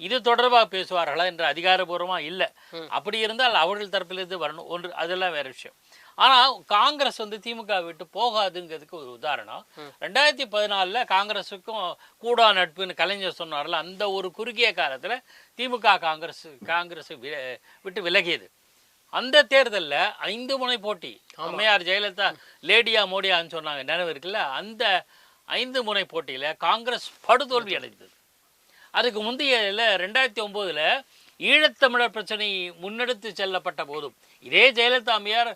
இது தொடர்பாக பேசுவார்களா என்ற அதிகாரபூர்வமா இல்லை. அப்படி இருந்தால் அவர்கள் தரப்பிலிருந்து வரணும் ஒன்று, அதெல்லாம் வேற விஷயம். ஆனா காங்கிரஸ் திமுக விட்டு போகாதுங்கிறதுக்கு ஒரு உதாரணம் 2014 காங்கிரஸுக்கும் கூடா நட்புன்னு கலைஞர் சொன்னார்ல, அந்த ஒரு குறுகிய காலத்துல திமுக காங்கிரஸ் விட்டு விலகியது. அந்த தேர்தலில் 5 முனை போட்டி, அம்மையார் ஜெயலலிதா லேடியா மோடியான்னு சொன்னாங்க, நினைவு இருக்குல்ல? 5 முனை போட்டியில் காங்கிரஸ் படுதோல்வி அடைந்தது. அதுக்கு முந்தைய 2009 ஈழத்தமிழர் பிரச்சனை முன்னெடுத்து செல்லப்பட்ட போதும் இதே ஜெயலலிதா அம்மையார்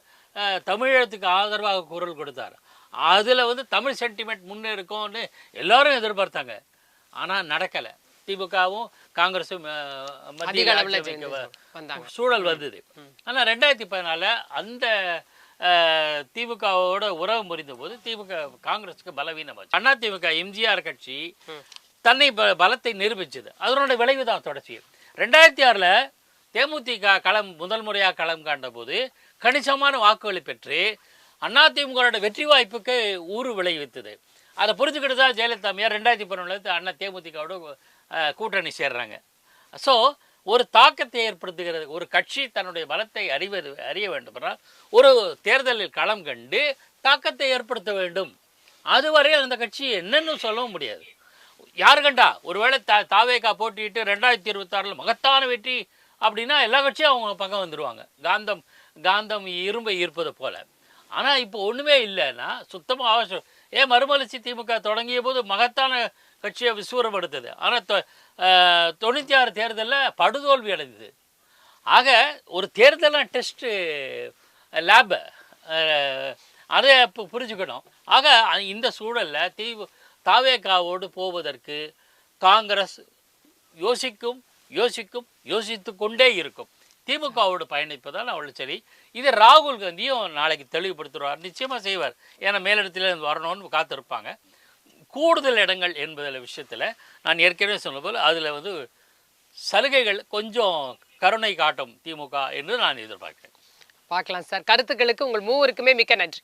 தமிழகத்துக்கு ஆதரவாக குரல் கொடுத்தார். அதில் வந்து தமிழ் சென்டிமெண்ட் முன்னேறுக்கும்னு எல்லாரும் எதிர்பார்த்தாங்க. ஆனால் நடக்கலை. திமுகவும் காங்கிரஸும் மத்திய சூழல் வந்தது. ஆனால் 2014 அந்த திமுகவோட உறவு முறிந்த போது திமுக காங்கிரஸுக்கு பலவீனமாச்சு. அண்ணா திமுக எம்ஜிஆர் கட்சி தன்னை பலத்தை நிரூபிச்சது. அதனுடைய விளைவு தான் தொடர்ச்சி. 2006 தேமுதிக முதல் முறையாக களம் காண்ட போது கணிசமான வாக்குகளை பெற்று அதிமுகவோட வெற்றி வாய்ப்புக்கு ஊறு விளைவித்தது. அதை புரிஞ்சுக்கிட்டு தான் ஜெயலலிதா அம்மையார் 2011 அண்ணா தேமுதிகவோட கூட்டணி சேர்றாங்க. ஸோ ஒரு தாக்கத்தை ஏற்படுத்துகிறது. ஒரு கட்சி தன்னுடைய பலத்தை அறிய வேண்டுமென்றால் ஒரு தேர்தலில் களம் கண்டு தாக்கத்தை ஏற்படுத்த வேண்டும். அதுவரை அந்த கட்சி என்னன்னு சொல்லவும் முடியாது. யார் கண்டா ஒருவேளை தாவேகா போட்டிட்டு 2026 மகத்தான வெற்றி அப்படின்னா எல்லா கட்சியும் அவங்க பக்கம் வந்துடுவாங்க. காந்தம் இரும்பை ஈர்ப்பது போல. ஆனால் இப்போ ஒன்றுமே இல்லைன்னா சுத்தமாக அவசியம். மறுமலர்ச்சி திமுக தொடங்கிய போது மகத்தான கட்சியை விசுவரப்படுத்தது. ஆனால் 96 தேர்தலில் படுதோல்வி அடைந்தது. ஆக ஒரு தேர்தலாம் டெஸ்ட்டு லேபு, அதை இப்போ புரிஞ்சுக்கணும். ஆக இந்த சூழலில் தாவேகாவோடு போவதற்கு காங்கிரஸ் யோசித்து கொண்டே இருக்கும். திமுகவோடு பயணிப்பதால் அவள் சரி. இது ராகுல் காந்தியும் நாளைக்கு தெளிவுபடுத்துவார், நிச்சயமாக செய்வார். ஏன்னா மேலிடத்தில் வரணும்னு காத்திருப்பாங்க. கூடுதல் இடங்கள் என்பதில் விஷயத்தில் நான் ஏற்கனவே சொன்ன போல் அதில் வந்து சலுகைகள் கொஞ்சம் கருணை காட்டும் திமுக என்று நான் எதிர்பார்க்கிறேன். பார்க்கலாம் சார். கருத்துக்களுக்கு உங்கள் மூவருக்குமே மிக்க நன்றி.